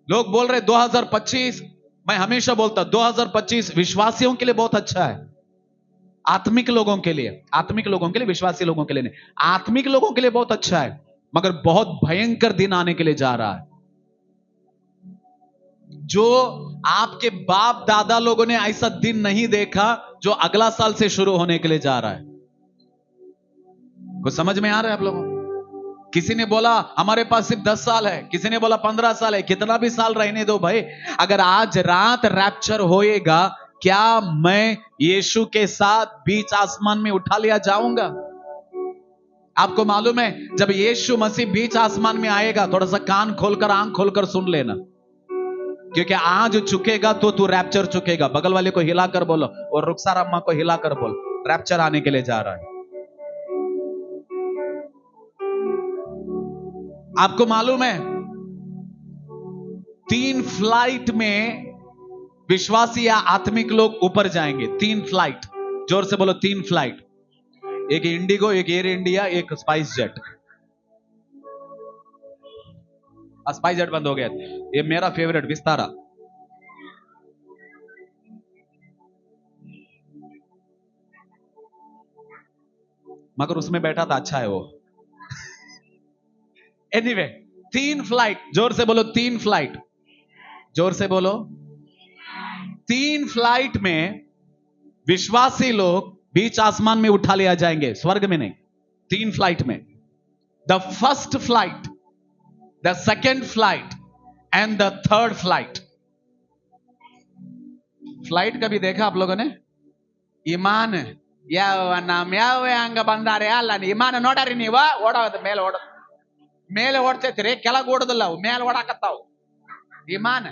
लोग बोल रहे 2025, मैं हमेशा बोलता 2025 विश्वासियों के लिए बहुत अच्छा है, आत्मिक लोगों के लिए, आत्मिक लोगों के लिए, विश्वासी लोगों के लिए नहीं, आत्मिक लोगों के लिए बहुत अच्छा है। मगर बहुत भयंकर दिन आने के लिए जा रहा है, जो आपके बाप दादा लोगों ने ऐसा दिन नहीं देखा, जो अगला साल से शुरू होने के लिए जा रहा है। कुछ समझ में आ रहा है आप लोगों को? किसी ने बोला हमारे पास सिर्फ 10 साल है, किसी ने बोला 15 साल है, कितना भी साल रहने दो भाई। अगर आज रात रैप्चर होएगा, क्या मैं यीशु के साथ बीच आसमान में उठा लिया जाऊंगा? आपको मालूम है जब यीशु मसीह बीच आसमान में आएगा, थोड़ा सा कान खोलकर आंख खोलकर सुन लेना, क्योंकि आज चुकेगा तो तू रैप्चर चुकेगा। बगल वाले को हिलाकर बोलो, और रुखसार अम्मा को हिलाकर बोल, रैप्चर आने के लिए जा रहा है। आपको मालूम है 3 फ्लाइट में विश्वासी या आत्मिक लोग ऊपर जाएंगे। 3 फ्लाइट, जोर से बोलो 3 फ्लाइट। एक इंडिगो, एक एयर इंडिया, एक स्पाइस जेट। स्पाइस जेट बंद हो गया, ये मेरा फेवरेट विस्तारा। मगर उसमें बैठा था, अच्छा है वो। एनीवे, 3 फ्लाइट, जोर से बोलो 3 फ्लाइट, जोर से बोलो। 3 फ्लाइट में विश्वासी लोग बीच आसमान में उठा लिया जाएंगे, स्वर्ग में नहीं, 3 फ्लाइट में। The first flight, the second flight and the third flight. Flight कभी देखा आप लोगों ने? ईमान ಯಾವ ಹಂಗ ಬಂದಾರೆ ಅಲ್ಲ, ವಿಮಾನ ನೋಡ್ರಿ ನೀವ? ಓಡೋದು ಮೇಲೆ ಮೇಲೆ ಓಡ್ತೈತ್ರಿ, ಕೆಳಗೆ ಓಡೋದಿಲ್ಲ, ಮೇಲೆ ಓಡಾಕತ್ತಾವ್ ವಿಮಾನ।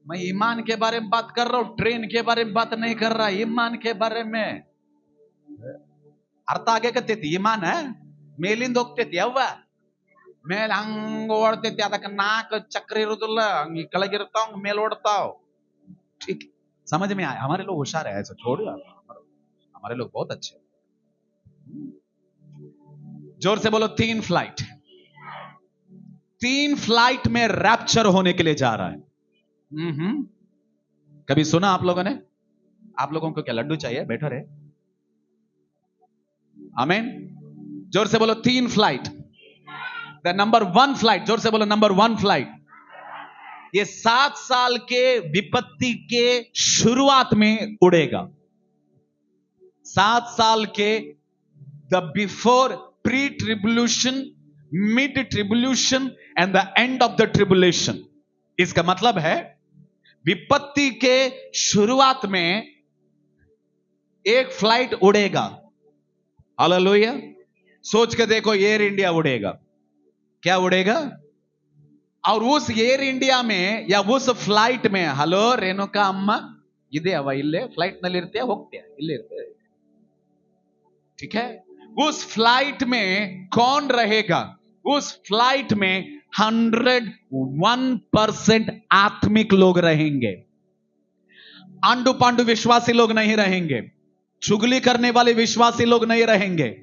मैं ईमान के बारे में बात कर रहा हूं, ट्रेन के बारे में बात नहीं कर रहा, ईमान के बारे में। ಅರ್ಥ ಆಗಕತ್ತೈತಿ? ಈಮಾನ ಮೇಲಿಂದ ಹೋಗ್ತೈತಿ, ಯವ್ವ ಮೇಲೆ ಹಂಗ ಓಡ್ತೈತಿ, ಅದಕ್ಕೆ 4 ಚಕ್ರ ಇರುದಿಲ್ಲ, ಹಂಗ ಕೆಳಗಿರ್ತಾವ, ಮೇಲೆ ಓಡ್ತಾವ್। ठीक, समझ में आया? हमारे लोग होशियार है, ऐसा छोड़ो, हमारे लोग बहुत अच्छे। जोर से बोलो 3 फ्लाइट। 3 फ्लाइट में रैप्चर होने के लिए जा रहा है। कभी सुना आप लोगों ने? आप लोगों को क्या लड्डू चाहिए? बैठो रहे। आमीन। जोर से बोलो 3 फ्लाइट। द नंबर 1 फ्लाइट, जोर से बोलो नंबर 1 फ्लाइट। ये 7 साल के विपत्ति के शुरुआत में उड़ेगा। 7 साल के the before pre tribulation, mid tribulation and the end of the tribulation. इसका मतलब है विपत्ति के शुरुआत में एक फ्लाइट उड़ेगा। हालेलुया। सोच के देखो, एयर इंडिया उड़ेगा। क्या उड़ेगा? और उस एयर इंडिया में या उस फ्लाइट में, हलो रेणुका अम्मा इदे अव इल्ले फ्लाइट नल्ली इर्तीय होग्तीय इल्ले इर्तीय, ठीक है? उस फ्लाइट में कौन रहेगा? उस फ्लाइट में 101% आत्मिक लोग रहेंगे। आंडू पांडू विश्वासी लोग नहीं रहेंगे, चुगली करने वाले विश्वासी लोग नहीं रहेंगे,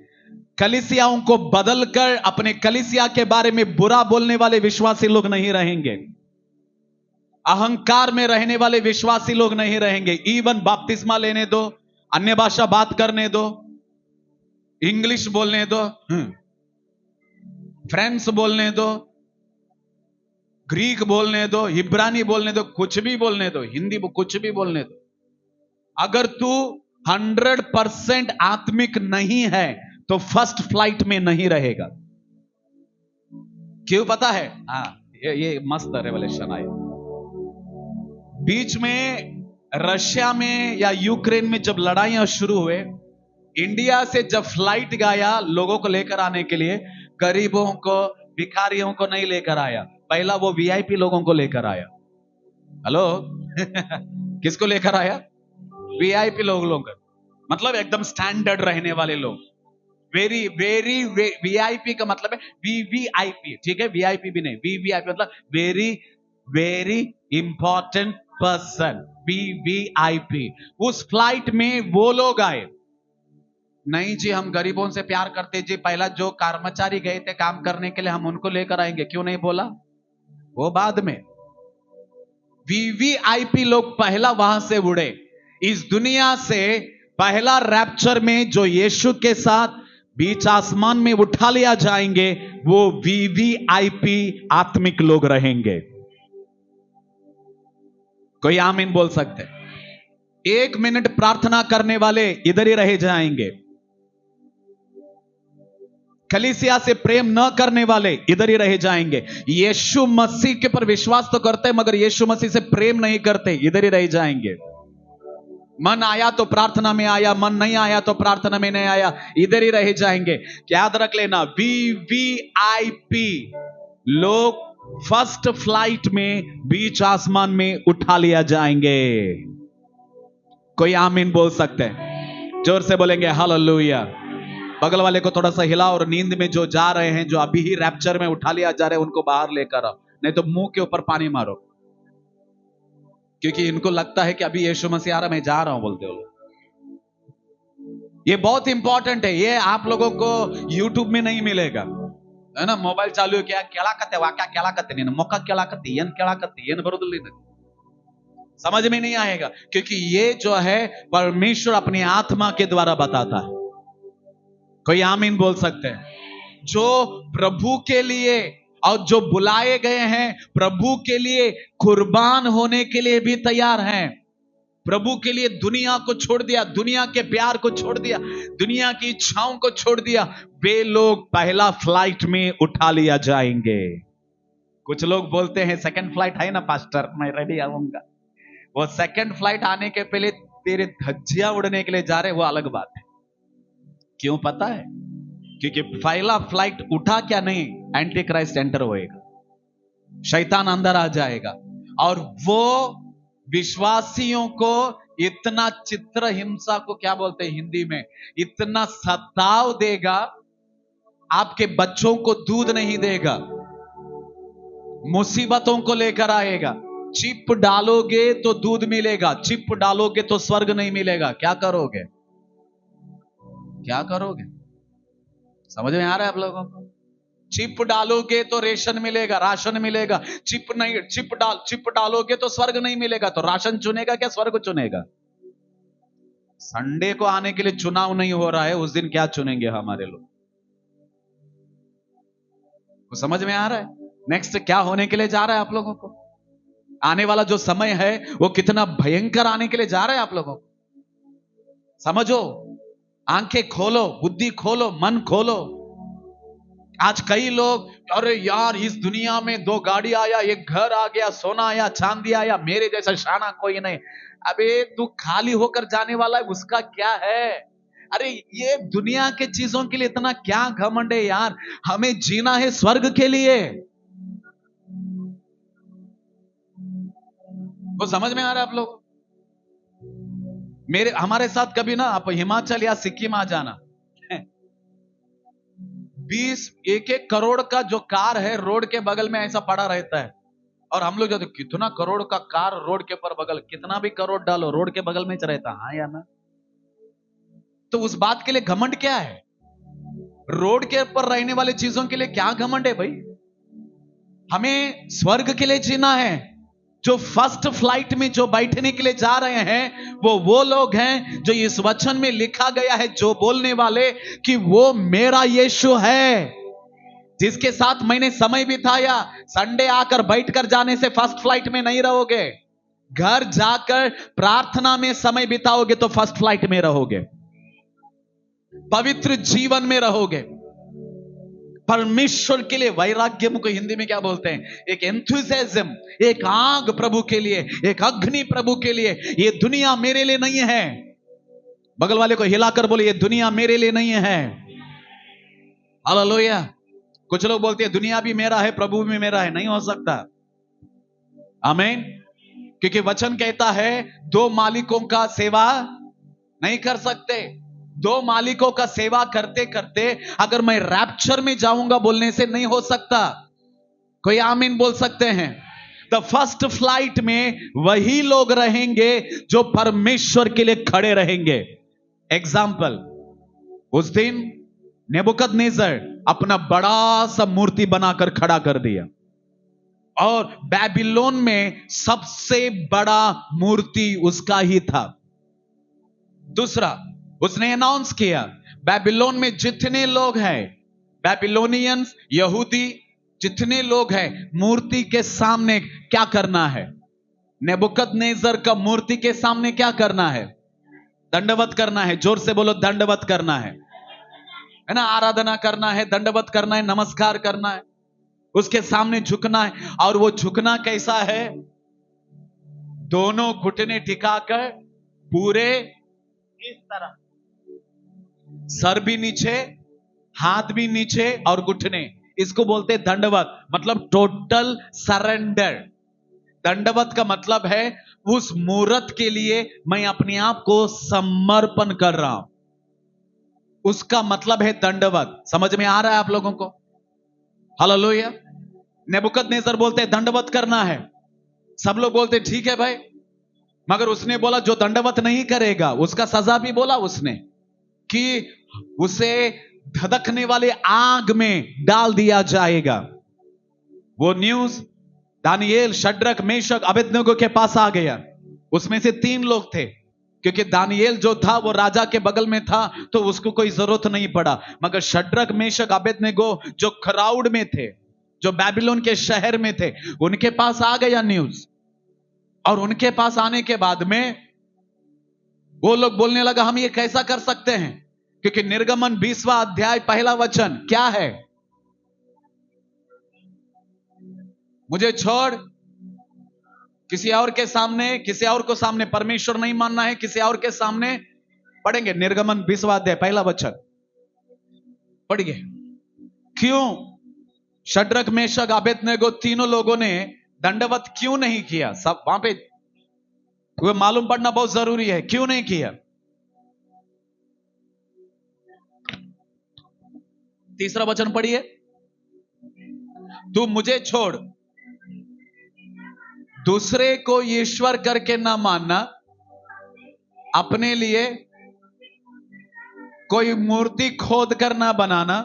कलीसियाओं को बदलकर अपने कलीसिया के बारे में बुरा बोलने वाले विश्वासी लोग नहीं रहेंगे, अहंकार में रहने वाले विश्वासी लोग नहीं रहेंगे। इवन बपतिस्मा लेने दो, अन्य भाषा बात करने दो, इंग्लिश बोलने दो, फ्रेंच बोलने दो, ग्रीक बोलने दो, इब्रानी बोलने दो, कुछ भी बोलने दो, हिंदी कुछ भी बोलने दो, अगर तू 100% आत्मिक नहीं है तो फर्स्ट फ्लाइट में नहीं रहेगा। क्यों पता है? हाँ, ये मस्त रेवलेशन आया। बीच में रशिया में या यूक्रेन में जब लड़ाइयां शुरू हुए, इंडिया से जब फ्लाइट गया लोगों को लेकर आने के लिए, गरीबों को, भिखारियों को नहीं लेकर आया, पहला वो वीआईपी लोगों को लेकर आया। हेलो किसको लेकर आया? वीआईपी लोगों का, मतलब एकदम स्टैंडर्ड रहने वाले लोग। वेरी वेरी वीआईपी का मतलब है वीवीआईपी, ठीक है? वीआईपी भी नहीं, वीवीआईपी मतलब very very important person, VVIP. उस फ्लाइट में वो लोग आए। नहीं जी, हम गरीबों से प्यार करते जी, पहला जो कर्मचारी गए थे काम करने के लिए हम उनको लेकर आएंगे। क्यों नहीं बोला? वो बाद में। वीवीआईपी लोग पहला वहां से उड़े। इस दुनिया से पहला रैप्चर में जो यीशु के साथ बीच आसमान में उठा लिया जाएंगे, वो वीवीआईपी आत्मिक लोग रहेंगे। कोई आमीन बोल सकते? 1 मिनट प्रार्थना करने वाले इधर ही रह जाएंगे। कलीसिया से प्रेम न करने वाले इधर ही रह जाएंगे। यीशु मसीह के पर विश्वास तो करते हैं मगर यीशु मसीह से प्रेम नहीं करते, इधर ही रह जाएंगे। मन आया तो प्रार्थना में आया, मन नहीं आया तो प्रार्थना में नहीं आया, इधर ही रह जाएंगे। याद रख लेना, वीवीआईपी लोग फर्स्ट फ्लाइट में बीच आसमान में उठा लिया जाएंगे। कोई आमीन बोल सकते हैं? जोर से बोलेंगे हालेलुया। बगल वाले को थोड़ा सा हिला और नींद में जो जा रहे हैं, जो अभी ही रैप्चर में उठा लिया जा रहे हैं, उनको बाहर लेकर आओ, नहीं तो मुंह के ऊपर पानी मारो, क्योंकि इनको लगता है कि अभी यीशु मसीह आ रहा, मैं जा रहा हूं बोलते हो। ये बहुत इंपॉर्टेंट है, ये आप लोगों को यूट्यूब में नहीं मिलेगा, है ना? मोबाइल चालू है, क्या केलाकते वाक्या केलाकते नहीं, मोका केलाकते येन केलाकते येन बरोदुल्ली नहीं, समझ में नहीं आएगा, क्योंकि ये जो है परमेश्वर अपनी आत्मा के द्वारा बताता है। कोई आमीन बोल सकते हैं? जो प्रभु के लिए और जो बुलाए गए हैं प्रभु के लिए कुर्बान होने के लिए भी तैयार हैं, प्रभु के लिए दुनिया को छोड़ दिया, दुनिया के प्यार को छोड़ दिया, दुनिया की इच्छाओं को छोड़ दिया, वे लोग पहला फ्लाइट में उठा लिया जाएंगे। कुछ लोग बोलते हैं सेकंड फ्लाइट है ना पास्टर, मैं रेडी आऊंगा। वो सेकंड फ्लाइट आने के पहले तेरे धज्जियां उड़ने के लिए जा रहे, वो अलग बात है। क्यों पता है? क्योंकि पहला फ्लाइट उठा क्या नहीं, एंटी क्राइस्ट एंटर होएगा, शैतान अंदर आ जाएगा और वो विश्वासियों को इतना चित्र हिंसा को क्या बोलते हैं हिंदी में, इतना सताव देगा, आपके बच्चों को दूध नहीं देगा, मुसीबतों को लेकर आएगा। चिप डालोगे तो दूध मिलेगा, चिप डालोगे तो स्वर्ग नहीं मिलेगा। क्या करोगे? क्या करोगे? समझ में आ रहा है आप लोगों को? चिप डालोगे तो रेशन मिलेगा, राशन मिलेगा। चिप नहीं, चिप डालोगे तो स्वर्ग नहीं मिलेगा। तो राशन चुनेगा क्या, स्वर्ग चुनेगा? संडे को आने के लिए चुनाव नहीं हो रहा है, उस दिन क्या चुनेंगे हमारे लोग? वो समझ में आ रहा है? नेक्स्ट क्या होने के लिए जा रहा है आप लोगों को? आने वाला जो समय है वो कितना भयंकर आने के लिए जा रहा है आप लोगों को। समझो, आंखें खोलो, बुद्धि खोलो, मन खोलो। आज कई लोग, अरे यार इस दुनिया में 2 गाड़ी आया, एक घर आ गया, सोना आया, चांदी आया, मेरे जैसा शाना कोई नहीं। अबे तू खाली होकर जाने वाला है, उसका क्या है? अरे ये दुनिया के चीजों के लिए इतना क्या घमंड है यार? हमें जीना है स्वर्ग के लिए। वो समझ में आ रहा है आप लोग? हमारे साथ कभी ना आप हिमाचल या सिक्किम आ जाना, 1-1 करोड़ का जो कार है रोड के बगल में ऐसा पड़ा रहता है, और हम लोग जो कितना करोड़ का कार रोड के पर बगल, कितना भी करोड़ डालो रोड के बगल में रहता, हाँ या ना? तो उस बात के लिए घमंड क्या है? रोड के ऊपर रहने वाली चीजों के लिए क्या घमंड है भाई? हमें स्वर्ग के लिए जीना है। जो फर्स्ट फ्लाइट में जो बैठने के लिए जा रहे हैं वो लोग हैं जो इस वचन में लिखा गया है, जो बोलने वाले कि वो मेरा यीशु है जिसके साथ मैंने समय बिताया, संडे आकर बैठकर जाने से फर्स्ट फ्लाइट में नहीं रहोगे। घर जाकर प्रार्थना में समय बिताओगे तो फर्स्ट फ्लाइट में रहोगे, पवित्र जीवन में रहोगे। परमेश्वर के लिए वैराग्य को हिंदी में क्या बोलते हैं? एक एंथुसियाज्म, एक आग प्रभु के लिए, एक अग्नि प्रभु के लिए। ये दुनिया मेरे लिए नहीं है। बगल वाले को हिलाकर बोले, ये दुनिया मेरे लिए नहीं है। हालेलुया। कुछ लोग बोलते हैं दुनिया भी मेरा है, प्रभु भी मेरा है। नहीं हो सकता। आमीन। क्योंकि वचन कहता है दो मालिकों का सेवा नहीं कर सकते। दो मालिकों का सेवा करते करते अगर मैं रैप्चर में जाऊंगा बोलने से नहीं हो सकता। कोई आमीन बोल सकते हैं? द फर्स्ट फ्लाइट में वही लोग रहेंगे जो परमेश्वर के लिए खड़े रहेंगे। एग्जाम्पल, उस दिन नेबुकदनेस्सर अपना बड़ा सा मूर्ति बनाकर खड़ा कर दिया और बेबीलोन में सबसे बड़ा मूर्ति उसका ही था। दूसरा, उसने अनाउंस किया बेबीलोन में जितने लोग हैं, बेबीलोनियंस, यहूदी, जितने लोग हैं, मूर्ति के सामने क्या करना है? नेबुकदनेस्सर का मूर्ति के सामने क्या करना है? दंडवत करना है। जोर से बोलो, दंडवत करना है ना? आराधना करना है, दंडवत करना है, नमस्कार करना है, उसके सामने झुकना है। और वो झुकना कैसा है? दोनों घुटने टिकाकर पूरे इस तरह, सर भी नीचे, हाथ भी नीचे और घुटने। इसको बोलते हैं दंडवत, मतलब टोटल सरेंडर। दंडवत का मतलब है उस मूर्त के लिए मैं अपने आप को समर्पण कर रहा हूं, उसका मतलब है दंडवत। समझ में आ रहा है आप लोगों को? हालेलुया। नेबुकदनेस्सर बोलते हैं दंडवत करना है। सब लोग बोलते ठीक है भाई, मगर उसने बोला जो दंडवत नहीं करेगा उसका सजा भी बोला उसने कि उसे धधकने वाले आग में डाल दिया जाएगा। वो news Daniel, Shadrach, Meshach, Abednego के पास आ गया। उसमें से 3 लोग थे, क्योंकि दानियेल जो था वो राजा के बगल में था तो उसको कोई जरूरत नहीं पड़ा, मगर शद्रक, मेशक, अबेदनगो जो क्राउड में थे, जो बेबीलोन के शहर में थे, उनके पास आ गया न्यूज। और उनके पास आने के बाद में वो लोग बोलने लगा हम ये कैसा कर सकते हैं, क्योंकि निर्गमन 20वां अध्याय पहला वचन क्या है? मुझे छोड़ किसी और के सामने, किसी और को सामने परमेश्वर नहीं मानना है, किसी और के सामने। पढ़ेंगे निर्गमन 20वां अध्याय पहला वचन, पढ़िए। क्यों शद्रक, मेशक, अबेदनगो तीनों लोगों ने दंडवत क्यों नहीं किया? सब वहां पे वो मालूम पड़ना बहुत जरूरी है, क्यों नहीं किया। तीसरा वचन पढ़िए। तू मुझे छोड़ दूसरे को ईश्वर करके ना मानना, अपने लिए कोई मूर्ति खोद कर ना बनाना,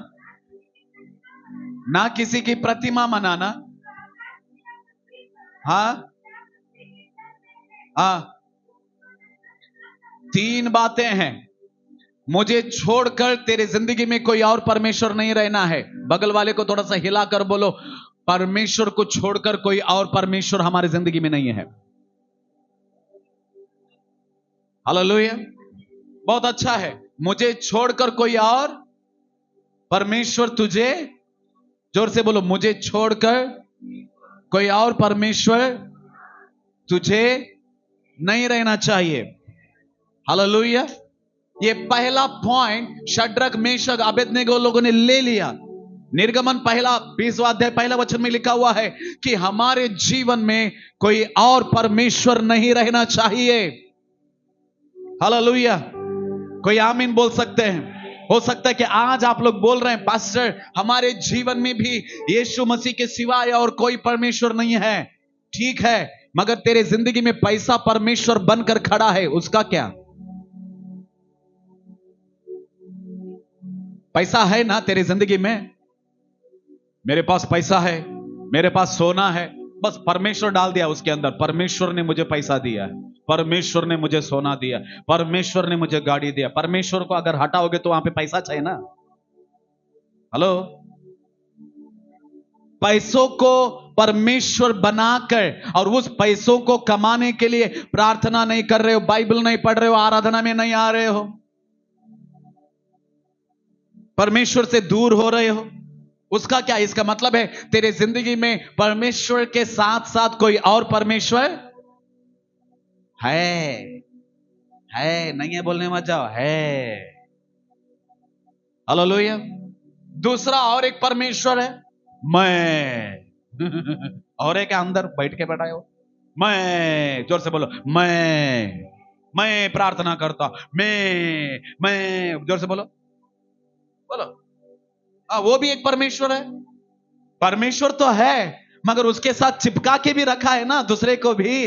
ना किसी की प्रतिमा बनाना। हाँ हाँ, 3 बातें हैं। मुझे छोड़कर तेरे जिंदगी में कोई और परमेश्वर नहीं रहना है। बगल वाले को थोड़ा सा हिलाकर बोलो, परमेश्वर को छोड़कर कोई और परमेश्वर हमारी जिंदगी में नहीं है। हालेलुया। बहुत अच्छा है। मुझे छोड़कर कोई और परमेश्वर तुझे, जोर से बोलो, मुझे छोड़कर कोई और परमेश्वर तुझे नहीं रहना चाहिए। हालेलुया। ये पहला पॉइंट शद्रक, मेशक, अबेदनगो लोगों ने ले लिया। निर्गमन 20वां अध्याय पहला वचन में लिखा हुआ है कि हमारे जीवन में कोई और परमेश्वर नहीं रहना चाहिए। हालेलुया। कोई आमीन बोल सकते हैं? हो सकता है कि आज आप लोग बोल रहे हैं पास्टर हमारे जीवन में भी यीशु मसीह के सिवाय और कोई परमेश्वर नहीं है। ठीक है, मगर तेरे जिंदगी में पैसा परमेश्वर बनकर खड़ा है, उसका क्या? पैसा है ना तेरी जिंदगी में? मेरे पास पैसा है, मेरे पास सोना है, बस परमेश्वर डाल दिया उसके अंदर। परमेश्वर ने मुझे पैसा दिया है, परमेश्वर ने मुझे सोना दिया, परमेश्वर ने मुझे गाड़ी दिया। परमेश्वर को अगर हटाओगे तो वहां पे पैसा चाहिए ना। हेलो, पैसों को परमेश्वर बनाकर और उस पैसों को कमाने के लिए प्रार्थना नहीं कर रहे हो, बाइबल नहीं पढ़ रहे हो, आराधना में नहीं आ रहे हो, परमेश्वर से दूर हो रहे हो, उसका क्या? इसका मतलब है तेरे जिंदगी में परमेश्वर के साथ साथ कोई और परमेश्वर है। नहीं है बोलने मत जाओ, है। हालेलुया। दूसरा और एक परमेश्वर है, मैं। और एक अंदर बैठ के बैठा हो, मैं। जोर से बोलो, मैं प्रार्थना करता, मैं। जोर से बोलो, बोलो। वो भी एक परमेश्वर है। परमेश्वर तो है, मगर उसके साथ चिपका के भी रखा है ना दूसरे को भी।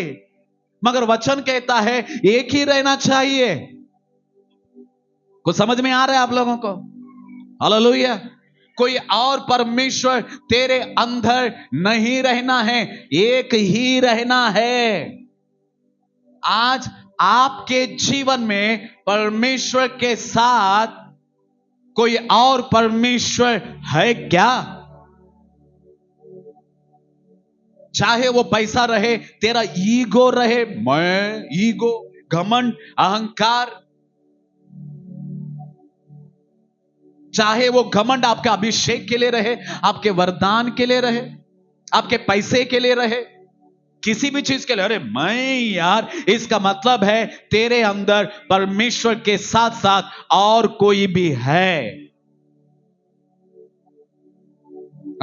मगर वचन कहता है एक ही रहना चाहिए। कुछ समझ में आ रहा है आप लोगों को? हालेलुया। कोई और परमेश्वर तेरे अंदर नहीं रहना है, एक ही रहना है। आज आपके जीवन में परमेश्वर के साथ कोई और परमेश्वर है क्या? चाहे वो पैसा रहे, तेरा ईगो रहे, मैं, ईगो, घमंड, अहंकार, चाहे वो घमंड आपके अभिषेक के लिए रहे, आपके वरदान के लिए रहे, आपके पैसे के लिए रहे, किसी भी चीज के लिए, अरे मैं यार, इसका मतलब है तेरे अंदर परमेश्वर के साथ साथ और कोई भी है,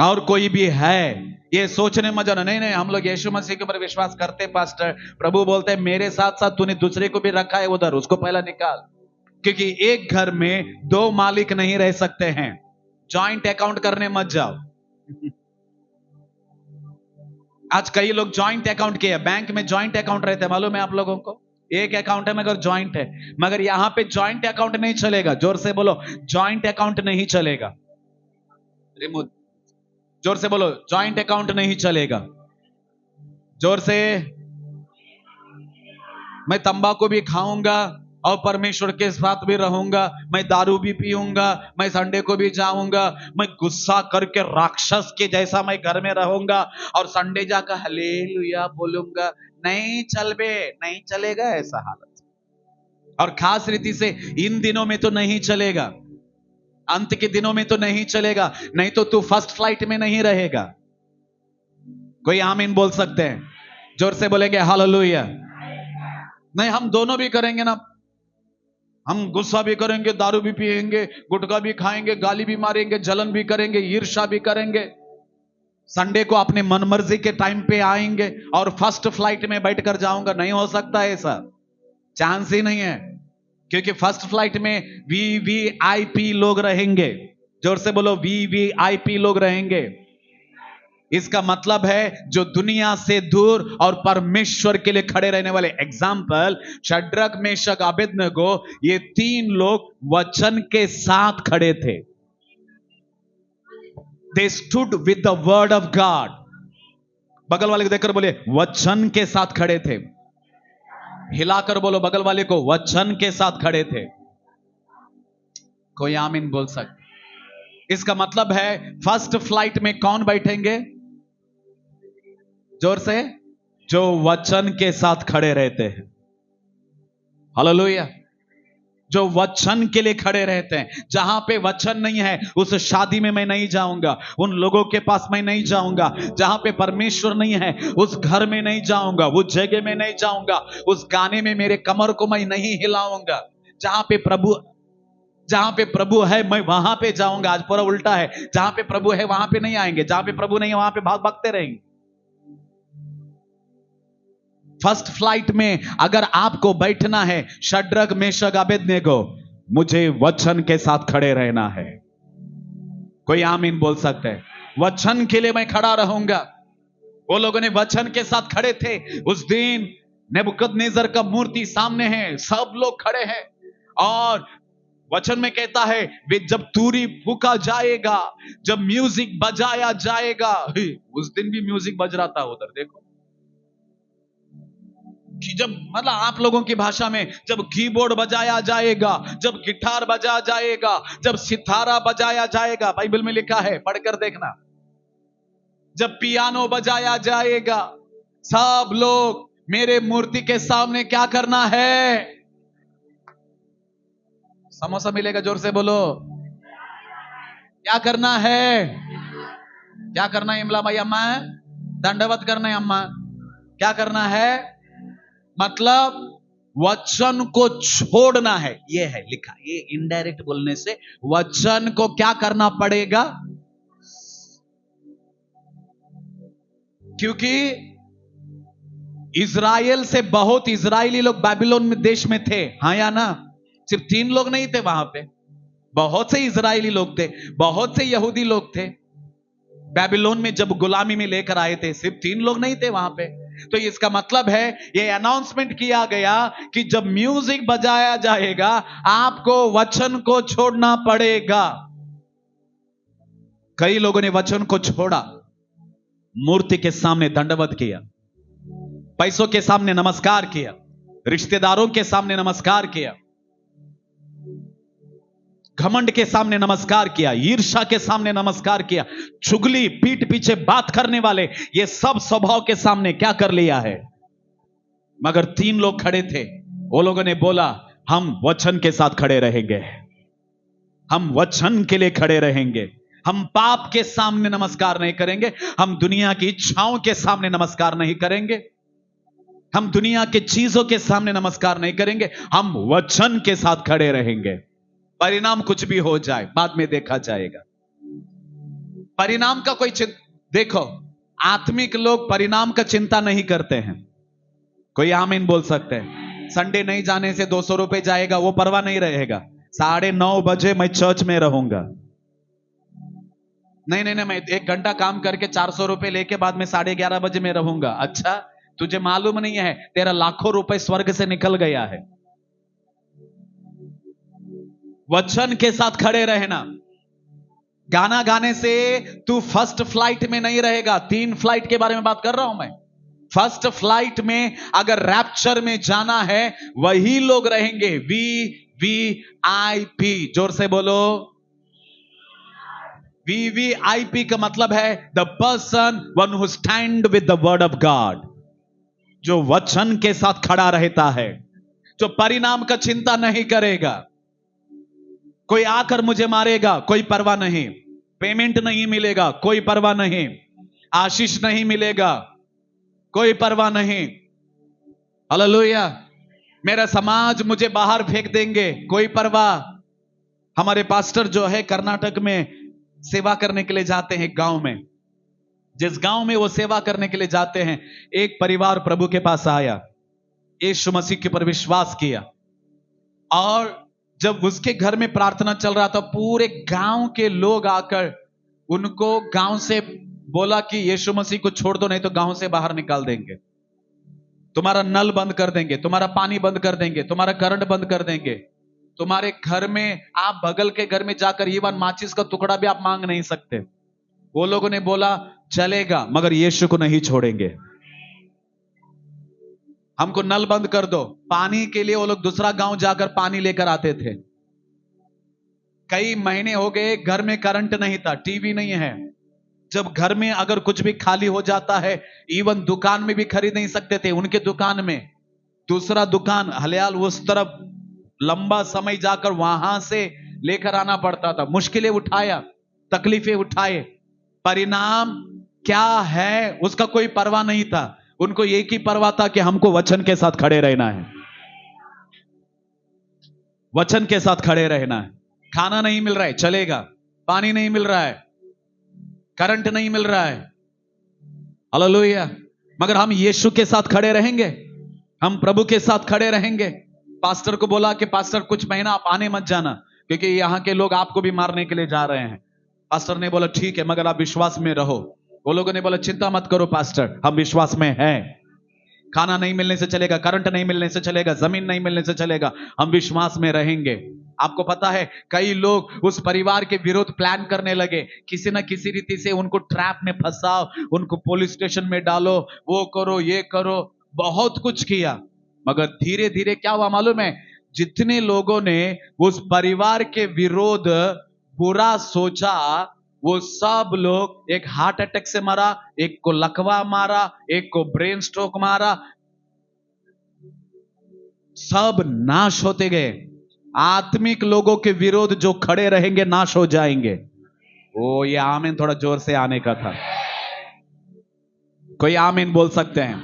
और कोई भी है। ये सोचने मत जाना, नहीं हम लोग यीशु मसीह के ऊपर विश्वास करते पास्टर, प्रभु बोलते हैं मेरे साथ साथ तूने दूसरे को भी रखा है उधर, उसको पहला निकाल। क्योंकि एक घर में दो मालिक नहीं रह सकते हैं। जॉइंट अकाउंट करने मत जाओ। आज कई लोग जॉइंट अकाउंट किए, बैंक में जॉइंट अकाउंट रहते हैं, मालूम है आप लोगों को? एक अकाउंट है मगर जॉइंट है, मगर यहां पे जॉइंट अकाउंट नहीं चलेगा। जोर से बोलो, जॉइंट अकाउंट नहीं चलेगा। जोर से बोलो, जॉइंट अकाउंट नहीं चलेगा। जोर से। मैं तंबाकू भी खाऊंगा और परमेश्वर के साथ भी रहूंगा, मैं दारू भी पीऊंगा, मैं संडे को भी जाऊंगा, मैं गुस्सा करके राक्षस के जैसा मैं घर में रहूंगा और संडे जाकर हालेलुया बोलूंगा, नहीं नहीं चलेगा ऐसा हालत। और खास रीति से इन दिनों में तो नहीं चलेगा, अंत के दिनों में तो नहीं चलेगा, नहीं तो तू फर्स्ट फ्लाइट में नहीं रहेगा। कोई आमीन बोल सकते हैं? जोर से बोलेंगे हालेलुया। नहीं, हम दोनों भी करेंगे ना, हम गुस्सा भी करेंगे, दारू भी पिएंगे, गुटखा भी खाएंगे, गाली भी मारेंगे, जलन भी करेंगे, ईर्ष्या भी करेंगे। संडे को अपने मनमर्जी के टाइम पे आएंगे और फर्स्ट फ्लाइट में बैठकर जाऊंगा, नहीं हो सकता ऐसा, चांस ही नहीं है। क्योंकि फर्स्ट फ्लाइट में वीवीआईपी लोग रहेंगे। जोर से बोलो, वीवीआईपी लोग रहेंगे। इसका मतलब है जो दुनिया से दूर और परमेश्वर के लिए खड़े रहने वाले। एग्जाम्पल, शद्रक, मेशक, अबेदनगो, ये तीन लोग वचन के साथ खड़े थे। They stood with the word of God. बगल वाले को देखकर बोले, वचन के साथ खड़े थे। हिलाकर बोलो बगल वाले को, वचन के साथ खड़े थे। कोई आमीन बोल सकते? इसका मतलब है फर्स्ट फ्लाइट में कौन बैठेंगे? जोर से, जो वचन के साथ खड़े रहते हैं। हालेलुया। जो वचन के लिए खड़े रहते हैं। जहां पे वचन नहीं है उस शादी में मैं नहीं जाऊंगा, उन लोगों के पास मैं नहीं जाऊंगा। जहां पे परमेश्वर नहीं है उस घर में नहीं जाऊंगा, उस जगह में नहीं जाऊंगा, उस गाने में मेरे कमर को मैं नहीं हिलाऊंगा। जहां पे प्रभु है मैं वहां पे जाऊंगा। आज पूरा उल्टा है, जहां पे प्रभु है वहां पे नहीं आएंगे, जहां पे प्रभु नहीं है वहां पे भागते रहेंगे। फर्स्ट फ्लाइट में अगर आपको बैठना है, शद्रक, मेशक, अबेदनगो, मुझे वचन के साथ खड़े रहना है। कोई आमीन बोल सकते हैं? वचन के लिए मैं खड़ा रहूंगा। वो लोगों ने वचन के साथ खड़े थे। उस दिन नेबुकदनेस्सर का मूर्ति सामने है, सब लोग खड़े हैं और वचन में कहता है वे जब तूरी फूका जाएगा, जब म्यूजिक बजाया जाएगा। उस दिन भी म्यूजिक बज रहा था उधर, देखो कि जब, मतलब आप लोगों की भाषा में, जब कीबोर्ड बजाया जाएगा, जब गिटार बजाया जाएगा, जब सितारा बजाया जाएगा। बाइबल में लिखा है, पढ़कर देखना। जब पियानो बजाया जाएगा, सब लोग मेरे मूर्ति के सामने क्या करना है? समोसा मिलेगा, जोर से बोलो। क्या करना है? क्या करना है इमला भाई? अम्मा दंडवत करना है अम्मा। क्या करना है? मतलब वचन को छोड़ना है। ये है लिखा, ये इनडायरेक्ट बोलने से वचन को क्या करना पड़ेगा? क्योंकि इजराइल से बहुत इजरायली लोग बाबिलोन में देश में थे, हाँ या ना? सिर्फ 3 लोग नहीं थे वहां पे, बहुत से इजरायली लोग थे, बहुत से यहूदी लोग थे। बाबिलोन में जब गुलामी में लेकर आए थे, सिर्फ 3 लोग नहीं थे वहां पे। तो इसका मतलब है, ये अनाउंसमेंट किया गया कि जब म्यूजिक बजाया जाएगा, आपको वचन को छोड़ना पड़ेगा। कई लोगों ने वचन को छोड़ा, मूर्ति के सामने दंडवत किया, पैसों के सामने नमस्कार किया, रिश्तेदारों के सामने नमस्कार किया, घमंड के सामने नमस्कार किया, ईर्ष्या के सामने नमस्कार किया, चुगली, पीठ पीछे बात करने वाले, ये सब स्वभाव के सामने क्या कर लिया है? मगर 3 लोग खड़े थे, वो लोगों ने बोला हम वचन के साथ खड़े रहेंगे, हम वचन के लिए खड़े रहेंगे, हम पाप के सामने नमस्कार नहीं करेंगे, हम दुनिया की इच्छाओं के सामने नमस्कार नहीं करेंगे, हम दुनिया के चीजों के सामने नमस्कार नहीं करेंगे, हम वचन के साथ खड़े रहेंगे। परिणाम कुछ भी हो जाए, बाद में देखा जाएगा। परिणाम का कोई देखो, आत्मिक लोग परिणाम का चिंता नहीं करते हैं। कोई आमीन बोल सकते हैं? संडे नहीं जाने से 200 रुपए जाएगा, वो परवाह नहीं रहेगा। 9:30 बजे मैं चर्च में रहूंगा। नहीं, मैं 1 घंटा काम करके 400 रुपए लेके बाद में 11:30 बजे में रहूंगा। अच्छा, तुझे मालूम नहीं है तेरा लाखों रुपए स्वर्ग से निकल गया है। वचन के साथ खड़े रहना। गाना गाने से तू फर्स्ट फ्लाइट में नहीं रहेगा। 3 फ्लाइट के बारे में बात कर रहा हूं मैं। फर्स्ट फ्लाइट में अगर रैप्चर में जाना है, वही लोग रहेंगे VVIP। जोर से बोलो। VVIP का मतलब है the person one who stand with the word of God, जो वचन के साथ खड़ा रहता है, जो परिणाम का चिंता नहीं करेगा। कोई आकर मुझे मारेगा, कोई परवाह नहीं। पेमेंट नहीं मिलेगा, कोई परवाह नहीं। आशीष नहीं मिलेगा, कोई परवाह नहीं। हालेलुया। मेरा समाज मुझे बाहर फेंक देंगे, कोई परवाह। हमारे पास्टर जो है कर्नाटक में सेवा करने के लिए जाते हैं गांव में। जिस गांव में वो सेवा करने के लिए जाते हैं, एक परिवार प्रभु के पास आया, यीशु मसीह के पर विश्वास किया, और जब उसके घर में प्रार्थना चल रहा था, पूरे गांव के लोग आकर उनको गांव से बोला कि यीशु मसीह को छोड़ दो, नहीं तो गांव से बाहर निकाल देंगे, तुम्हारा नल बंद कर देंगे, तुम्हारा पानी बंद कर देंगे, तुम्हारा करंट बंद कर देंगे, तुम्हारे घर में आप बगल के घर में जाकर इवन माचिस का टुकड़ा भी आप मांग नहीं सकते। वो लोगों ने बोला चलेगा, मगर यीशु को नहीं छोड़ेंगे, हमको नल बंद कर दो। पानी के लिए वो लोग दूसरा गांव जाकर पानी लेकर आते थे। कई महीने हो गए, घर में करंट नहीं था, टीवी नहीं है। जब घर में अगर कुछ भी खाली हो जाता है, इवन दुकान में भी खरीद नहीं सकते थे। उनके दुकान में दूसरा दुकान हलियाल उस तरफ, लंबा समय जाकर वहां से लेकर आना पड़ता था। मुश्किलें उठाया, तकलीफें उठाए, परिणाम क्या है उसका कोई परवाह नहीं था। उनको एक ही परवाह था कि हमको वचन के साथ खड़े रहना है, वचन के साथ खड़े रहना है। खाना नहीं मिल रहा है, चलेगा। पानी नहीं मिल रहा है, करंट नहीं मिल रहा है, हालेलुया, मगर हम यीशु के साथ खड़े रहेंगे, हम प्रभु के साथ खड़े रहेंगे। पास्टर को बोला कि पास्टर कुछ महीना आप आने मत जाना, क्योंकि यहां के लोग आपको भी मारने के लिए जा रहे हैं। पास्टर ने बोला ठीक है, मगर आप विश्वास में रहो। वो लोगों ने बोला चिंता मत करो पास्टर, हम विश्वास में हैं। खाना नहीं मिलने से चलेगा, करंट नहीं मिलने से चलेगा, जमीन नहीं मिलने से चलेगा, हम विश्वास में रहेंगे। आपको पता है, कई लोग उस परिवार के विरोध प्लान करने लगे, किसी ना किसी रीति से उनको ट्रैप में फंसाओ, उनको पुलिस स्टेशन में डालो, वो करो, ये करो, बहुत कुछ किया। मगर धीरे धीरे क्या हुआ मालूम है? जितने लोगों ने उस परिवार के विरोध बुरा सोचा, वो सब लोग, एक हार्ट अटैक से मरा, एक को लकवा मारा, एक को ब्रेन स्ट्रोक मारा, सब नाश होते गए। आत्मिक लोगों के विरोध जो खड़े रहेंगे नाश हो जाएंगे। ओ, ये आमीन थोड़ा जोर से आने का था। कोई आमीन बोल सकते हैं?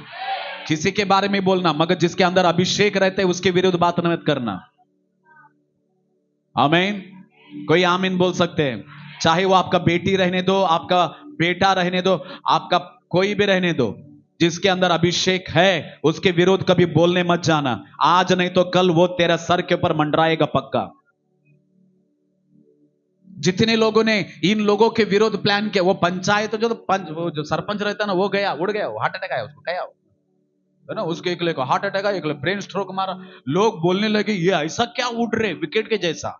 किसी के बारे में बोलना, मगर जिसके अंदर अभिषेक रहते हैं उसके विरुद्ध बात मत करना। आमीन। कोई आमीन बोल सकते हैं? चाहे वो आपका बेटी रहने दो, आपका बेटा रहने दो, आपका कोई भी रहने दो, जिसके अंदर अभिषेक है उसके विरोध कभी बोलने मत जाना। आज नहीं तो कल वो तेरा सर के ऊपर मंडराएगा पक्का। जितने लोगों ने इन लोगों के विरोध प्लान किया, वो पंचायत वो जो सरपंच रहता है ना, वो गया, उड़ गया, वो हार्ट अटैक आया उसको, क्या है ना, उसके एकले को हार्ट अटैक आया, एकले ब्रेन स्ट्रोक मारा। लोग बोलने लगे ये ऐसा क्या उड़ रहे विकेट के जैसा।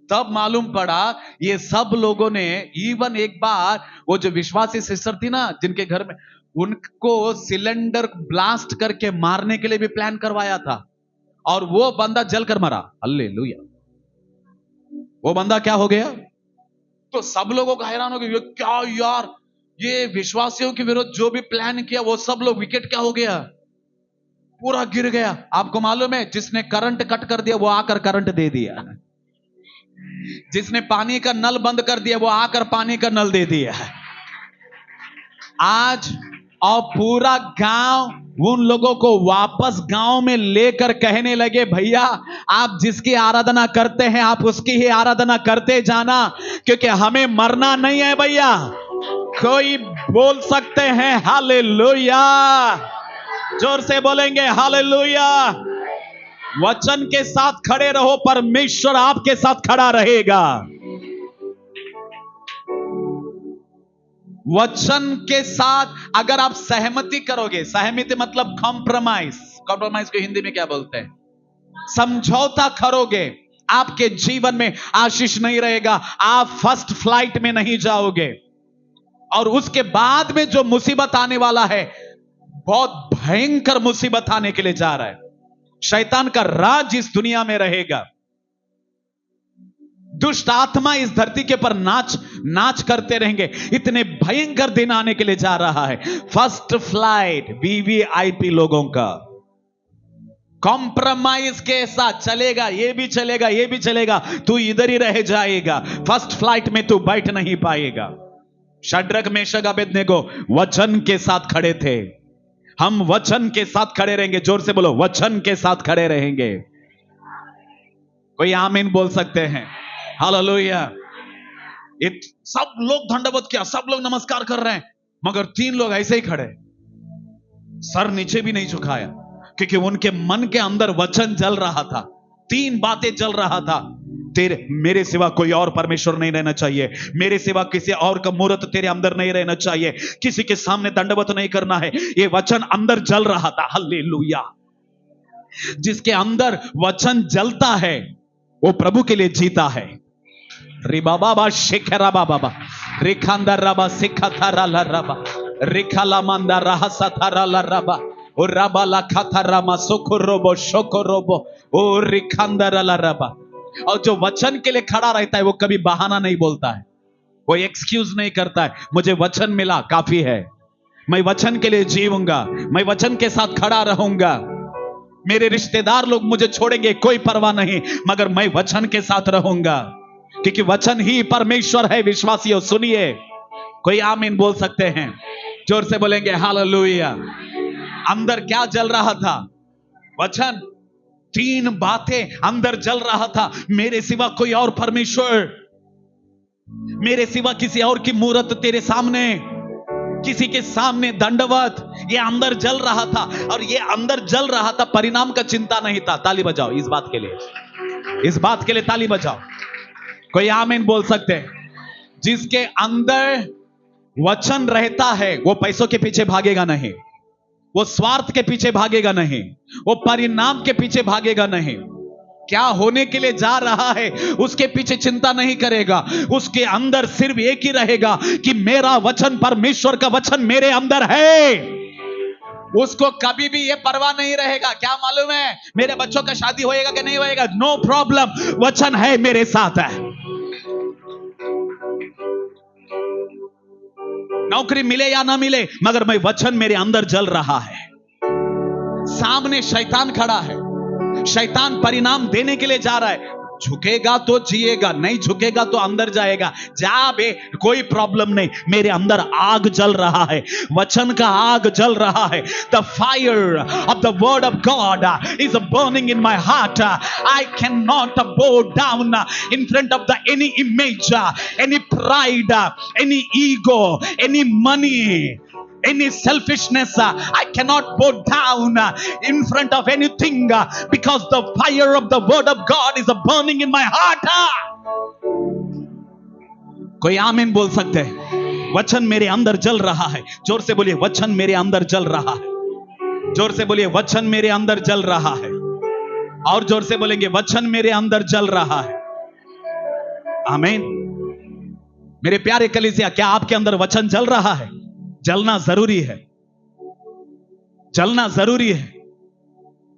तब मालूम पड़ा ये सब लोगों ने, इवन एक बार वो जो विश्वासी सिस्टर थी ना जिनके घर में, उनको सिलेंडर ब्लास्ट करके मारने के लिए भी प्लान करवाया था, और वो बंदा जलकर मरा। हालेलुया। वो बंदा क्या हो गया? तो सब लोगों को हैरान हो गया, क्या यार, ये विश्वासियों के विरुद्ध जो भी प्लान किया वो सब लोग, विकेट क्या हो गया, पूरा गिर गया। आपको मालूम है जिसने करंट कट कर दिया वो आकर करंट दे दिया, जिसने पानी का नल बंद कर दिया वो आकर पानी का नल दे दिया। आज और पूरा गांव उन लोगों को वापस गांव में लेकर कहने लगे, भैया आप जिसकी आराधना करते हैं आप उसकी ही आराधना करते जाना, क्योंकि हमें मरना नहीं है भैया। कोई बोल सकते हैं हालेलुया? जोर से बोलेंगे हालेलुया। वचन के साथ खड़े रहो, परमेश्वर आपके साथ खड़ा रहेगा। वचन के साथ अगर आप सहमति करोगे, सहमति मतलब कॉम्प्रोमाइज, कॉम्प्रोमाइज को हिंदी में क्या बोलते हैं? समझौता करोगे, आपके जीवन में आशीष नहीं रहेगा, आप फर्स्ट फ्लाइट में नहीं जाओगे। और उसके बाद में जो मुसीबत आने वाला है, बहुत भयंकर मुसीबत आने के लिए जा रहा है। शैतान का राज इस दुनिया में रहेगा, दुष्ट आत्मा इस धरती के पर नाच करते रहेंगे। इतने भयंकर दिन आने के लिए जा रहा है। फर्स्ट फ्लाइट वीवीआईपी लोगों का कॉम्प्रोमाइज के साथ चलेगा, ये भी चलेगा, ये भी चलेगा, तू इधर ही रह जाएगा, फर्स्ट फ्लाइट में तू बैठ नहीं पाएगा। शद्रक मेशक अबेदनेगो वचन के साथ खड़े थे। हम वचन के साथ खड़े रहेंगे। जोर से बोलो, वचन के साथ खड़े रहेंगे। कोई आमीन बोल सकते हैं? हालेलुया। सब लोग दंडवत किया, सब लोग नमस्कार कर रहे हैं, मगर 3 लोग ऐसे ही खड़े, सर नीचे भी नहीं झुकाया, क्योंकि उनके मन के अंदर वचन जल रहा था। 3 बातें जल रहा था। तेरे मेरे सिवा कोई और परमेश्वर नहीं रहना चाहिए, मेरे सिवा किसी और का मूर्त तेरे अंदर नहीं रहना चाहिए, किसी के सामने दंडवत नहीं करना है। ये वचन अंदर जल रहा था। हालेलुया। जिसके अंदर वचन जलता है वो प्रभु के लिए जीता है। रिबा बाबा शेखरा बाबा रिखांदा रबा सिखाथारा ला रबा रिखाला मंदा रहसा थारा ला रबा ओ रबा ला खाथारा मा सोकोरोबो शोकोरोबो ओ रिखांदा ला रबा। और जो वचन के लिए खड़ा रहता है वो कभी बहाना नहीं बोलता है, वो एक्सक्यूज नहीं करता है। मुझे वचन मिला काफी है, मैं वचन के लिए जीऊंगा, मैं वचन के साथ खड़ा रहूंगा। मेरे रिश्तेदार लोग मुझे छोड़ेंगे कोई परवाह नहीं, मगर मैं वचन के साथ रहूंगा, क्योंकि वचन ही परमेश्वर है। विश्वासियों सुनिए, कोई आमीन बोल सकते हैं? जोर से बोलेंगे हालेलुया। अंदर क्या जल रहा था? वचन। 3 बातें अंदर जल रहा था। मेरे सिवा कोई और परमेश्वर, मेरे सिवा किसी और की मूर्त तेरे सामने, किसी के सामने दंडवत, ये अंदर जल रहा था। और ये अंदर जल रहा था, परिणाम का चिंता नहीं था। ताली बजाओ इस बात के लिए, इस बात के लिए ताली बजाओ। कोई आमीन बोल सकते हैं? जिसके अंदर वचन रहता है वो पैसों के पीछे भागेगा नहीं, वो स्वार्थ के पीछे भागेगा नहीं, वो परिणाम के पीछे भागेगा नहीं। क्या होने के लिए जा रहा है उसके पीछे चिंता नहीं करेगा। उसके अंदर सिर्फ एक ही रहेगा कि मेरा वचन, परमेश्वर का वचन मेरे अंदर है। उसको कभी भी ये परवाह नहीं रहेगा, क्या मालूम है मेरे बच्चों का शादी होएगा कि नहीं होएगा, नो प्रॉब्लम, वचन है मेरे साथ है। नौकरी मिले या ना मिले, मगर मैं वचन मेरे अंदर जल रहा है। सामने शैतान खड़ा है, शैतान परिणाम देने के लिए जा रहा है। झुकेगा तो जिएगा, नहीं झुकेगा तो अंदर जाएगा। जा बे, कोई प्रॉब्लम नहीं, मेरे अंदर आग जल रहा है, वचन का आग जल रहा है। The fire of the word of God is burning in my heart. I can not बो down in front of the any image, any pride, any ego, any money, any selfishness. I cannot bow down in front of anything because the fire of the word of God is burning in my heart. कोई आमीन बोल सकते हैं? वचन मेरे अंदर जल रहा है। जोर से बोलिए, वचन मेरे अंदर जल रहा है। जोर से बोलिए, वचन मेरे अंदर जल रहा है। और जोर से बोलेंगे, वचन मेरे अंदर जल रहा है। आमीन। मेरे प्यारे कलीसिया, क्या आपके अंदर वचन जल रहा है? जलना जरूरी है, जलना जरूरी है।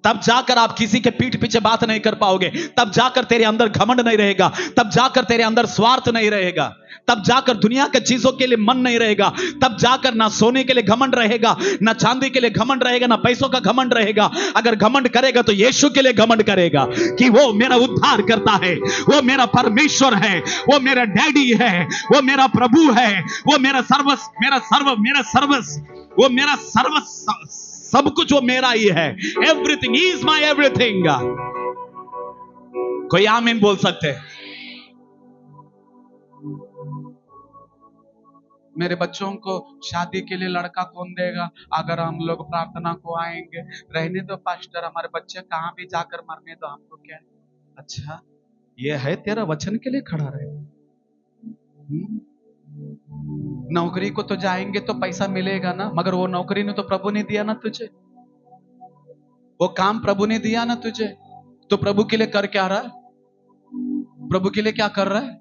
तब जाकर आप किसी के पीठ पीछे बात नहीं कर पाओगे, तब जाकर तेरे अंदर घमंड नहीं रहेगा, तब जाकर तेरे अंदर स्वार्थ नहीं रहेगा, तब जाकर दुनिया के चीजों के लिए मन नहीं रहेगा, तब जाकर ना सोने के लिए घमंड रहेगा, ना चांदी के लिए घमंड रहेगा, ना पैसों का घमंड रहेगा। अगर घमंड करेगा तो यीशु के लिए घमंड करेगा कि वो मेरा उद्धार करता है, वो मेरा परमेश्वर है, वो मेरा डैडी है, वो मेरा प्रभु है, वो मेरा सर्वस्व, वो मेरा सर्वस्व, सब कुछ वो मेरा ही है। Everything is my everything. कोई आमीन बोल सकते हैं? मेरे बच्चों को शादी के लिए लड़का कौन देगा? अगर हम लोग प्रार्थना को आएंगे। रहने दो पास्टर, हमारे बच्चे कहां भी जाकर मरने दो, हमको क्या है? अच्छा, ये है तेरा वचन के लिए खड़ा रहे। नौकरी को तो जाएंगे तो पैसा मिलेगा ना, मगर वो नौकरी ने तो प्रभु ने दिया ना तुझे, वो काम प्रभु ने दिया ना तुझे, तो प्रभु के लिए कर क्या रहा है? प्रभु के लिए क्या कर रहा है?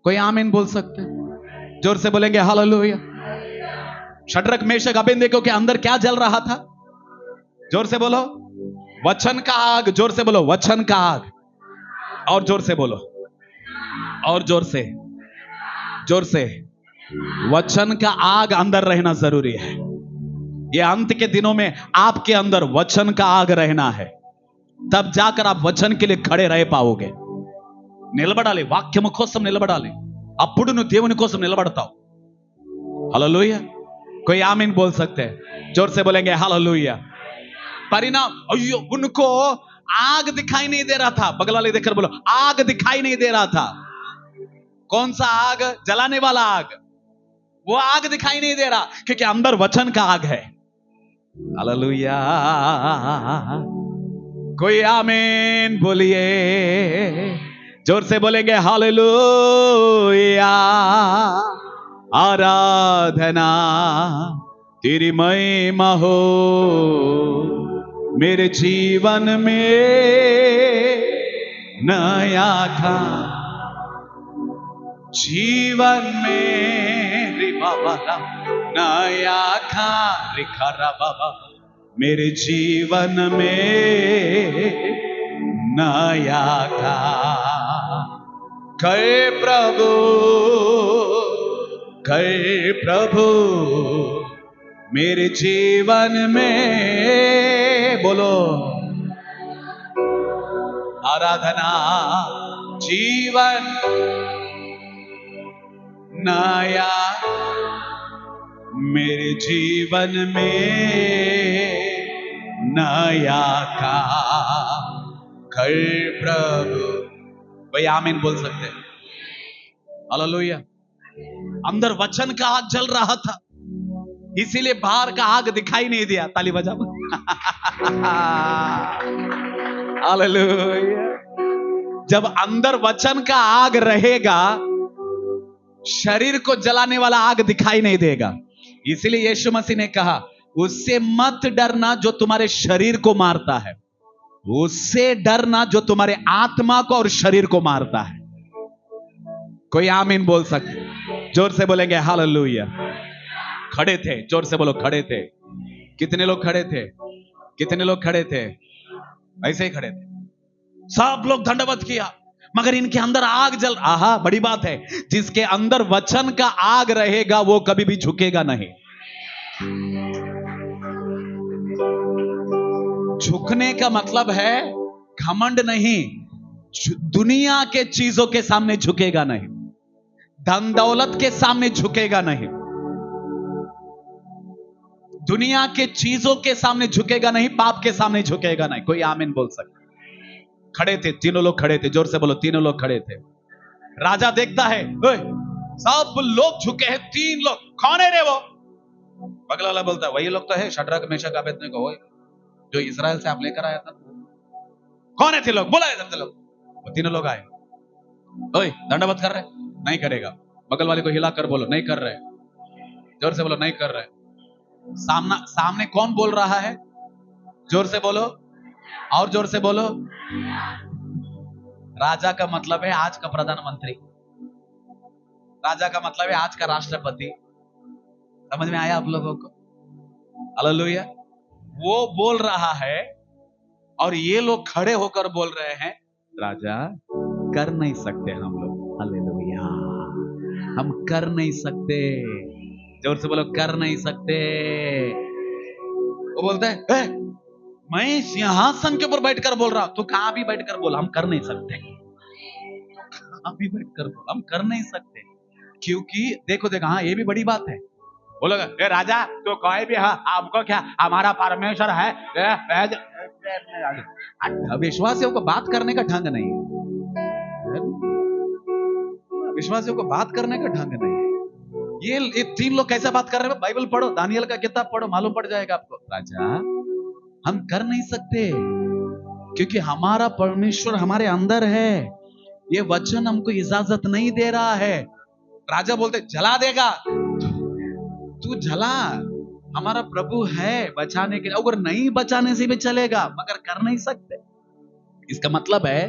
कोई आमीन बोल सकते? जोर से बोलेंगे हालेलुया। शद्रक मेशक अबेदनगो के अंदर क्या जल रहा था? जोर से बोलो, वचन का आग। जोर से बोलो, वचन का आग। और जोर से बोलो, और जोर से, जोर से। वचन का आग अंदर रहना जरूरी है। ये अंत के दिनों में आपके अंदर वचन का आग रहना है, तब जाकर आप वचन के लिए खड़े रह पाओगे। నిలబడాలి, వాక్యము కోసం నిలబడాలి, అప్పుడు నువ్వు దేవుని కోసం నిలబడతావు। हालेलुया। कोई आमीन बोल सकते हैं? जोर से बोलेंगे हालेलुया। परिणाम, अयो उनको आग दिखाई नहीं दे रहा था। बगल वाले देखकर बोलो, आग दिखाई नहीं दे रहा था। कौन सा आग? जलाने वाला आग। वो आग दिखाई नहीं दे रहा क्योंकि अंदर वचन का आग है। हालेलुया। कोई आमीन बोलिए। जोर से बोलेंगे हालेलुया। आराधना तेरी महिमा हो मेरे जीवन में, नया था जीवन में रे बाबा, नया था रिखा बाबा, मेरे जीवन में नया था। कहे प्रभु, कहे प्रभु मेरे जीवन में, बोलो आराधना जीवन नया मेरे जीवन में नया का कर प्रभु। भाई आमीन बोल सकते हैं? हालेलुया। अंदर वचन का आग जल रहा था, इसीलिए बाहर का आग दिखाई नहीं दिया। ताली बजा। हालेलुया। जब अंदर वचन का आग रहेगा, शरीर को जलाने वाला आग दिखाई नहीं देगा। इसीलिए यीशु मसीह ने कहा, उससे मत डरना जो तुम्हारे शरीर को मारता है, उससे डरना जो तुम्हारे आत्मा को और शरीर को मारता है। कोई आमीन बोल सकते? जोर से बोलेंगे हालेलुया। खड़े थे, जोर से बोलो खड़े थे। कितने लोग खड़े थे? कितने लोग खड़े थे? ऐसे ही खड़े थे। सब लोग दंडवत किया। मगर इनके अंदर आग जल, आहा बड़ी बात है, जिसके अंदर वचन का आग रहेगा वो कभी भी झुकेगा नहीं। झुकने का मतलब है घमंड नहीं, दुनिया के चीजों के सामने झुकेगा नहीं, धन दौलत के सामने झुकेगा नहीं, दुनिया के चीजों के सामने झुकेगा नहीं, पाप के सामने झुकेगा नहीं। कोई आमीन बोल सकता? खड़े थे, तीनों लोग खड़े थे, जोर से बोलो, तीनों लोग खड़े थे। राजा देखता है सब लोग झुके हैं, तीन लोग, कौन है रे वो? बगल वाला बोलता है वही लोग तो है, शड्रक मेशक अबेदनगो, जो इजराइल से आप लेकर आया था। कौन है थे लोग? बोला इधर से लोग। वो तीनों लोग आए। ओए दंडवत कर रहे? नहीं करेगा। बगल वाले को हिला कर बोलो नहीं कर रहे। जोर से बोलो नहीं कर रहे। सामने कौन बोल रहा है? जोर से बोलो, और जोर से बोलो। राजा का मतलब है आज का प्रधानमंत्री, राजा का मतलब है आज का राष्ट्रपति। समझ में आया आप लोगों को? हालेलुया। वो बोल रहा है और ये लोग खड़े होकर बोल रहे हैं राजा कर नहीं सकते हम लोग। हालेलुया, हम कर नहीं सकते। जोर से बोलो कर नहीं सकते। वो बोलता है मैं सिंहासन के ऊपर बैठकर बोल रहा हूं, तू कहां भी बैठकर बोल, हम कर नहीं सकते। कहां भी बैठकर बोल, हम कर नहीं सकते। क्योंकि देखो हाँ ये भी बड़ी बात है। बोलोगा राजा तो कोई भी है, आपको क्या, हमारा परमेश्वर है। विश्वासियों को बात करने का ढंग नहीं है, विश्वासियों को बात करने का ढंग नहीं है। ये तीन लोग कैसे बात कर रहे हैं? बाइबल पढ़ो, दानियल का किताब पढ़ो, मालूम पड़ जाएगा आपको। राजा हम कर नहीं सकते क्योंकि हमारा परमेश्वर हमारे अंदर है, ये वचन हमको इजाजत नहीं दे रहा है। राजा बोलते जला देगा, तू जला, हमारा प्रभु है बचाने के लिए, अगर नहीं बचाने से भी चलेगा मगर कर नहीं सकते। इसका मतलब है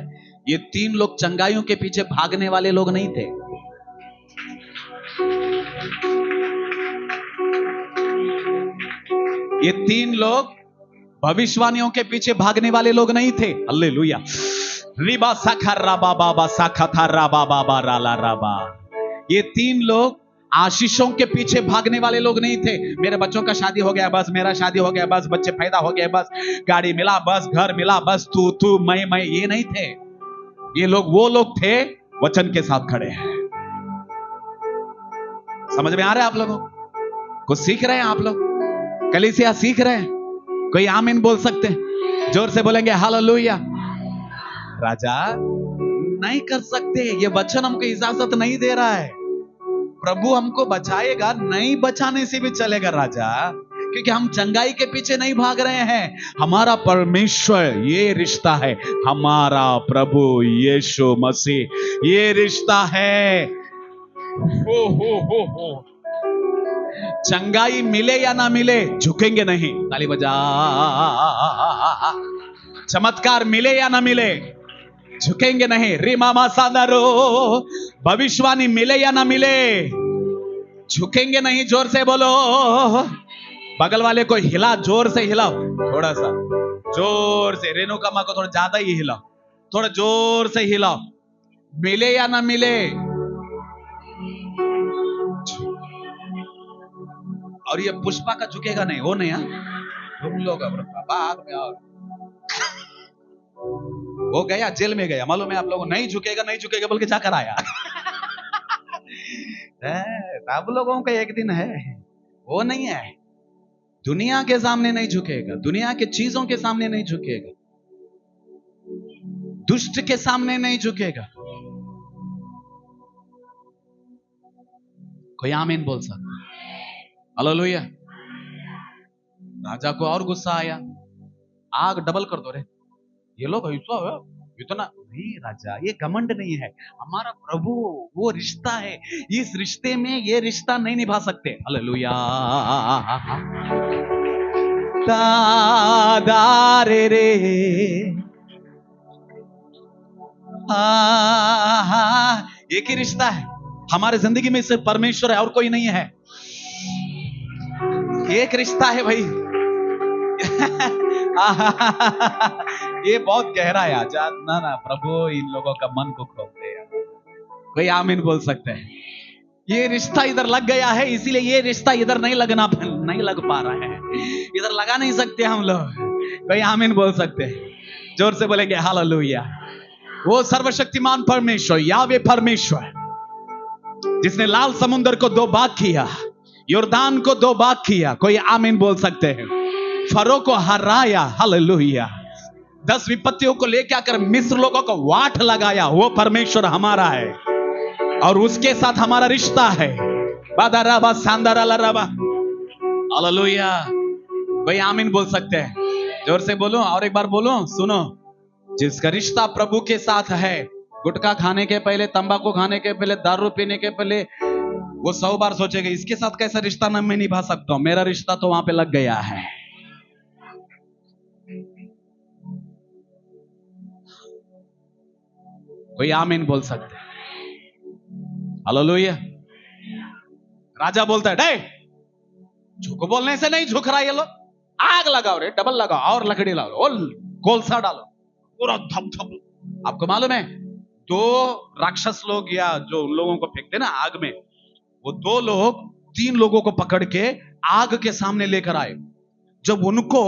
ये तीन लोग चंगाइयों के पीछे भागने वाले लोग नहीं थे। ये तीन लोग भविष्यवाणियों के पीछे भागने वाले लोग नहीं थे। हालेलुया। रिबा साखा राबा बाबा साखा था राबा बाबा राला राबा। ये तीन लोग आशीषों के पीछे भागने वाले लोग नहीं थे। मेरे बच्चों का शादी हो गया बस, मेरा शादी हो गया बस, बच्चे पैदा हो गए बस, गाड़ी मिला बस, घर मिला बस, तू मैं, ये नहीं थे। ये लोग वो लोग थे वचन के साथ खड़े हैं। समझ में आ रहा है आप लोगों को? कुछ सीख रहे हैं आप लोग? कलीसिया सीख रहे हैं? कोई आमीन बोल सकते हैं? जोर से बोलेंगे हालेलुया। राजा नहीं कर सकते, ये वचन हमको इजाजत नहीं दे रहा है। प्रभु हमको बचाएगा, नहीं बचाने से भी चलेगा राजा, क्योंकि हम चंगाई के पीछे नहीं भाग रहे हैं। हमारा परमेश्वर ये रिश्ता है, हमारा प्रभु यीशु मसीह ये रिश्ता है। हो चंगाई मिले या ना मिले झुकेंगे नहीं। ताली बजा। चमत्कार मिले या ना मिले झुकेंगे नहीं। रिमामा सादरो भविष्यवाणी मिले या ना मिले झुकेंगे नहीं। जोर से बोलो। बगल वाले को हिला, जोर से हिलाओ, थोड़ा सा जोर से। रेणुका माँ को थोड़ा ज्यादा ही हिलाओ, थोड़ा जोर से हिलाओ। मिले या ना मिले। और ये पुष्पा का झुकेगा नहीं, वो नहीं। तुम लोग बाद में आओ। वो गया जेल में गया, मालूम है आप लोगों? नहीं झुकेगा नहीं झुकेगा बोल के जाकर आया। सब लोगों का एक दिन है, वो नहीं है। दुनिया के सामने नहीं झुकेगा, दुनिया के चीजों के सामने नहीं झुकेगा, दुष्ट के सामने नहीं झुकेगा। कोई आमीन बोल सकता? हालेलुया। राजा को और गुस्सा आया, आग डबल कर दो रे। ये लोग ऐसा है इतना नहीं। राजा ये घमंड नहीं है, हमारा प्रभु वो रिश्ता है, इस रिश्ते में ये रिश्ता नहीं निभा सकते। हालेलुया। दादारे रे एक ही रिश्ता है हमारे जिंदगी में, सिर्फ परमेश्वर है और कोई नहीं है। एक रिश्ता है भाई। ये बहुत गहरा है आज। ना प्रभु इन लोगों का मन को खोल दे। कोई आमीन बोल सकते हैं? ये रिश्ता इधर लग गया है, इसीलिए ये रिश्ता इधर नहीं लग पा रहा है। इधर लगा नहीं सकते हम लोग। कोई आमीन बोल सकते हैं? जोर से बोलेंगे हालेलुया। वो सर्वशक्तिमान परमेश्वर, यावे परमेश्वर, जिसने लाल समुद्र को 2 भाग किया, यॉर्दान को 2 भाग किया। कोई आमीन बोल सकते हैं? फरो को हराया, हालेलुया। 10 विपत्तियों को लेकर आकर मिस्र लोगों को वाट लगाया। वो परमेश्वर हमारा है और उसके साथ हमारा रिश्ता है। बादाराबा सांदारालाराबा, हालेलुया। कोई आमीन बोल सकते हैं? जोर से बोलो, और एक बार बोलो। सुनो, जिसका रिश्ता प्रभु के साथ है, गुटखा खाने के पहले, तंबाकू खाने के पहले, दारू पीने के पहले वो 100 बार सोचेगा इसके साथ कैसा रिश्ता न मैं निभा सकता हूं। मेरा रिश्ता तो वहां पे लग गया है। कोई आमीन बोल सकते हैं? हालेलुया। राजा बोलता है, डे झुक बोलने से नहीं झुक रहा ये लोग, आग लगाओ रे, डबल लगाओ और लकड़ी लाओ और कोलसा डालो, पूरा धप धप। आपको मालूम है 2 राक्षस लोग या जो उन लोगों को फेंकते ना आग में, वो 2 लोग 3 लोगों को पकड़ के आग के सामने लेकर आए। जब उनको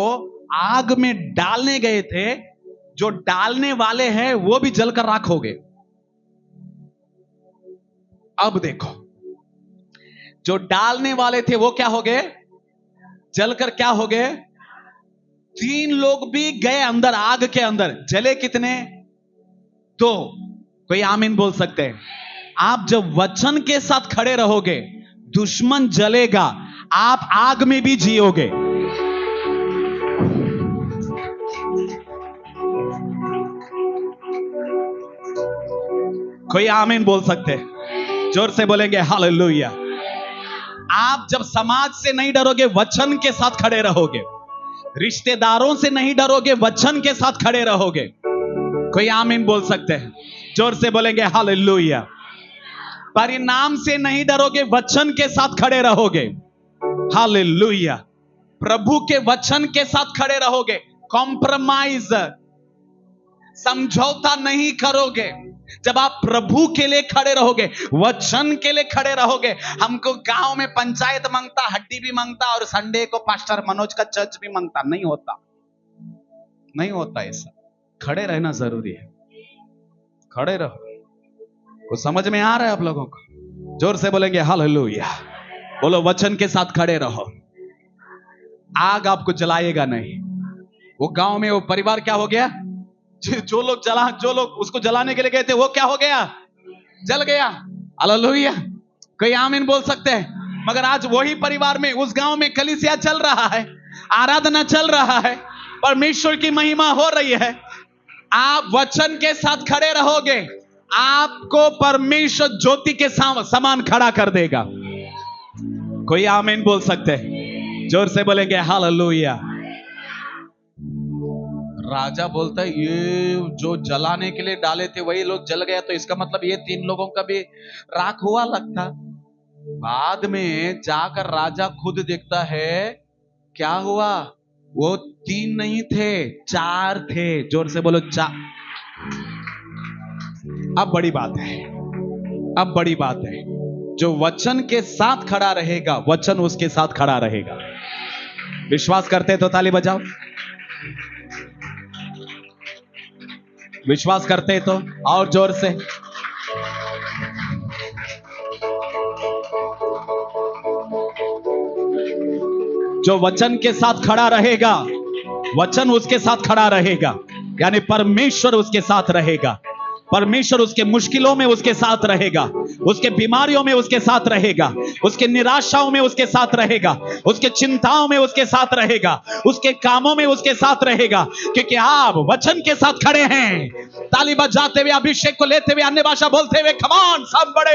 आग में डालने गए थे, जो डालने वाले हैं वो भी जलकर राख हो गए। अब देखो, जो डालने वाले थे वो क्या हो गए? जलकर क्या हो गए? 3 लोग भी गए अंदर, आग के अंदर। जले कितने? 2। कोई आमीन बोल सकते हैं? आप जब वचन के साथ खड़े रहोगे, दुश्मन जलेगा, आप आग में भी जियोगे। कोई आमीन बोल सकते हैं? जोर से बोलेंगे हालेलुया। आप जब समाज से नहीं डरोगे, वचन के साथ खड़े रहोगे, रिश्तेदारों से नहीं डरोगे, वचन के साथ खड़े रहोगे। कोई आमीन बोल सकते हैं? जोर से बोलेंगे हालेलुया। परिणाम से नहीं डरोगे, वचन के साथ खड़े रहोगे। हालेलुया। प्रभु के वचन के साथ खड़े रहोगे। कॉम्प्रोमाइज, समझौता नहीं करोगे। जब आप प्रभु के लिए खड़े रहोगे, वचन के लिए खड़े रहोगे। हमको गांव में पंचायत मांगता, हड्डी भी मांगता और संडे को पास्टर मनोज का चर्च भी मांगता, नहीं होता, नहीं होता ऐसा। खड़े रहना जरूरी है। खड़े रहो। कुछ समझ में आ रहा है आप लोगों को? जोर से बोलेंगे हालेलुया। बोलो, वचन के साथ खड़े रहो। आग आपको जलाएगा नहीं। वो गांव में वो परिवार क्या हो गया? जो लोग उसको जलाने के लिए गए थे, वो क्या हो गया? जल गया। हालेलुया। कोई आमीन बोल सकते हैं? मगर आज वही परिवार में, उस गांव में कलीसिया चल रहा है, आराधना चल रहा है, परमेश्वर की महिमा हो रही है। आप वचन के साथ खड़े रहोगे, आपको परमेश्वर ज्योति के समान खड़ा कर देगा। कोई आमीन बोल सकते हैं? जोर से बोलेंगे हालेलुया। राजा बोलता है, ये जो जलाने के लिए डाले थे वही लोग जल गया, तो इसका मतलब ये 3 लोगों का भी राख हुआ लगता। बाद में जाकर राजा खुद देखता है, क्या हुआ? वो 3 नहीं थे, 4 थे। जोर से बोलो 4। अब बड़ी बात है, अब बड़ी बात है। जो वचन के साथ खड़ा रहेगा, वचन उसके साथ खड़ा रहेगा। विश्वास करते तो ताली बजाओ। विश्वास करते तो और जोर से। जो वचन के साथ खड़ा रहेगा, वचन उसके साथ खड़ा रहेगा, यानी परमेश्वर उसके साथ रहेगा। परमेश्वर उसके मुश्किलों में उसके साथ रहेगा, उसके बीमारियों में उसके साथ रहेगा, उसके निराशाओं में उसके साथ रहेगा, उसके चिंताओं में उसके साथ रहेगा, उसके कामों में उसके साथ रहेगा, क्योंकि आप वचन के साथ खड़े हैं। ताली बजाते हुए, अभिषेक को लेते हुए, अन्य भाषा बोलते हुए, कम ऑन समबडी।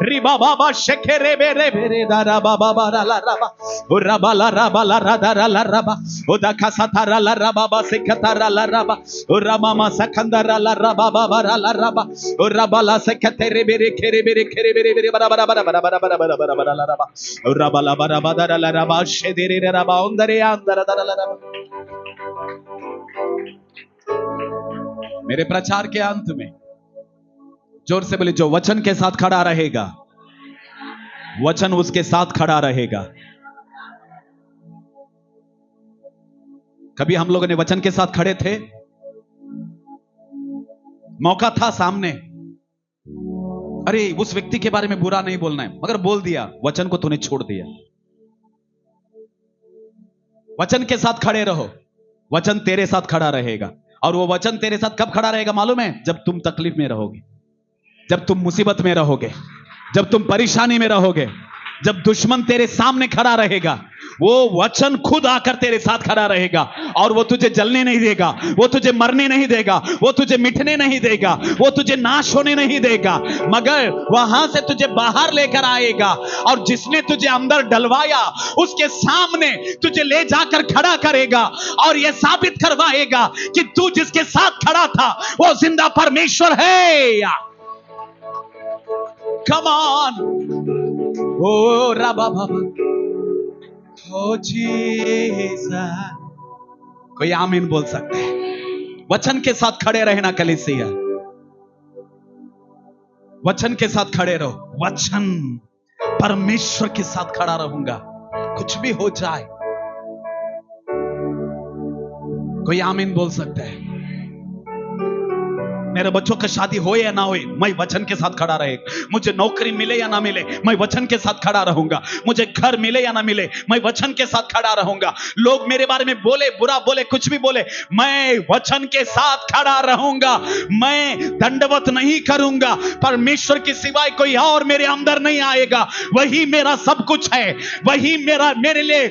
री बाबा बा शेखे रे बे रे बे रे दा रा बाबा बा रा ला रा बा ओ रा बा ला रा बा ला रा दा रा ला रा बा ओ दा खा सा था रा ला रा बा बा से खता रा ला रा बा ओ रा मामा सखंदा रा ला रा बा बा रा ला रा बा ओ रा बा ला से खते रे बे रे खेरे बेरे खेरे बेरे बेरे बरा बरा बरा बरा बरा बरा बरा बरा बरा ला रबा रबा ला बरा बरा ला रबा शेदेरे रे रबा अंदरे अंदर दर ला रबा। मेरे प्रचार के अंत में जोर से बोले, जो वचन के साथ खड़ा रहेगा, वचन उसके साथ खड़ा रहेगा। कभी हम लोगों ने वचन के साथ खड़े थे, मौका था सामने, अरे उस व्यक्ति के बारे में बुरा नहीं बोलना है, मगर बोल दिया, वचन को तूने छोड़ दिया। वचन के साथ खड़े रहो, वचन तेरे साथ खड़ा रहेगा। और वो वचन तेरे साथ कब खड़ा रहेगा मालूम है? जब तुम तकलीफ में रहोगे, जब तुम मुसीबत में रहोगे, जब तुम परेशानी में रहोगे, जब दुश्मन तेरे सामने खड़ा रहेगा, वो वचन खुद आकर तेरे साथ खड़ा रहेगा। और वो तुझे जलने नहीं देगा, वो तुझे मरने नहीं देगा, वो तुझे मिटने नहीं देगा, वो तुझे नाश होने नहीं देगा, मगर वहां से तुझे बाहर लेकर आएगा। और जिसने तुझे अंदर डलवाया, उसके सामने तुझे ले जाकर खड़ा करेगा और यह साबित करवाएगा कि तू जिसके साथ खड़ा था वो जिंदा परमेश्वर है। Come on, O rava Baba, O Jesus. कोई आमीन बोल सकते हैं? वचन के साथ खड़े रहना कलीसिया, वचन के साथ खड़े रहो। वचन, परमेश्वर के साथ खड़ा रहूंगा, कुछ भी हो जाए। कोई आमीन बोल सकते हैं? मेरे बच्चों का शादी हो या ना हो, मैं वचन के साथ खड़ा रहेगा। मुझे नौकरी मिले या ना मिले, मैं वचन के साथ खड़ा रहूंगा। मुझे घर मिले या ना मिले, मैं वचन के साथ खड़ा रहूंगा। लोग मेरे बारे में बोले, बुरा बोले, कुछ भी बोले, मैं वचन के साथ खड़ा रहूंगा। मैं दंडवत नहीं करूंगा। परमेश्वर के सिवाय कोई और मेरे अंदर नहीं आएगा। वही मेरा सब कुछ है, वही मेरे लिए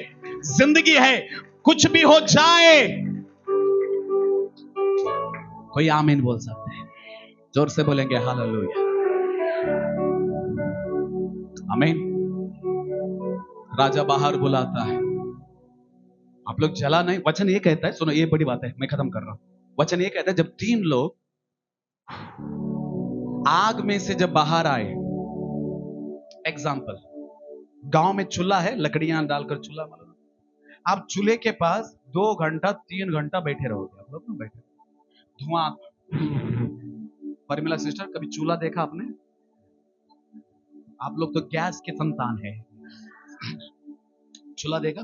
जिंदगी है। कुछ भी हो जाए, कोई आमीन बोल सकते हैं? जोर से बोलेंगे हालेलुया, आमीन। राजा बाहर बुलाता है, आप लोग जला नहीं। वचन ये कहता है, सुनो ये बड़ी बात है, मैं खत्म कर रहा हूं। वचन ये कहता है, जब 3 लोग आग में से जब बाहर आए, एग्जाम्पल, गांव में चूल्हा है, लकड़ियां डालकर चूल्हा बना, आप चूल्हे के पास 2 घंटा 3 घंटा बैठे रहोगे। आप लोग ना बैठे, धुआं। परमिला सिस्टर, कभी चूल्हा देखा आपने? आप लोग तो गैस के संतान है। चूल्हा देखा?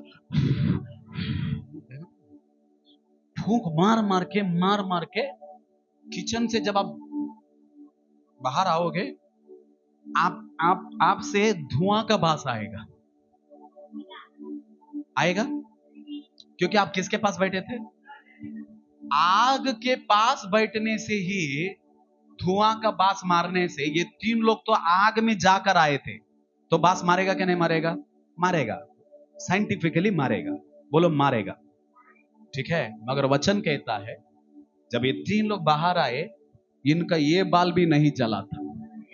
फूंक मार मार के किचन से जब आप बाहर आओगे, आप से धुआं का बास आएगा, आएगा। क्योंकि आप किसके पास बैठे थे? आग के पास बैठने से ही, धुआं का बास मारने से, ये 3 लोग तो आग में जाकर आए थे, तो बास मारेगा कि नहीं मारेगा? मारेगा, साइंटिफिकली मारेगा। बोलो मारेगा, ठीक है। मगर वचन कहता है, जब ये 3 लोग बाहर आए, इनका ये बाल भी नहीं जला था,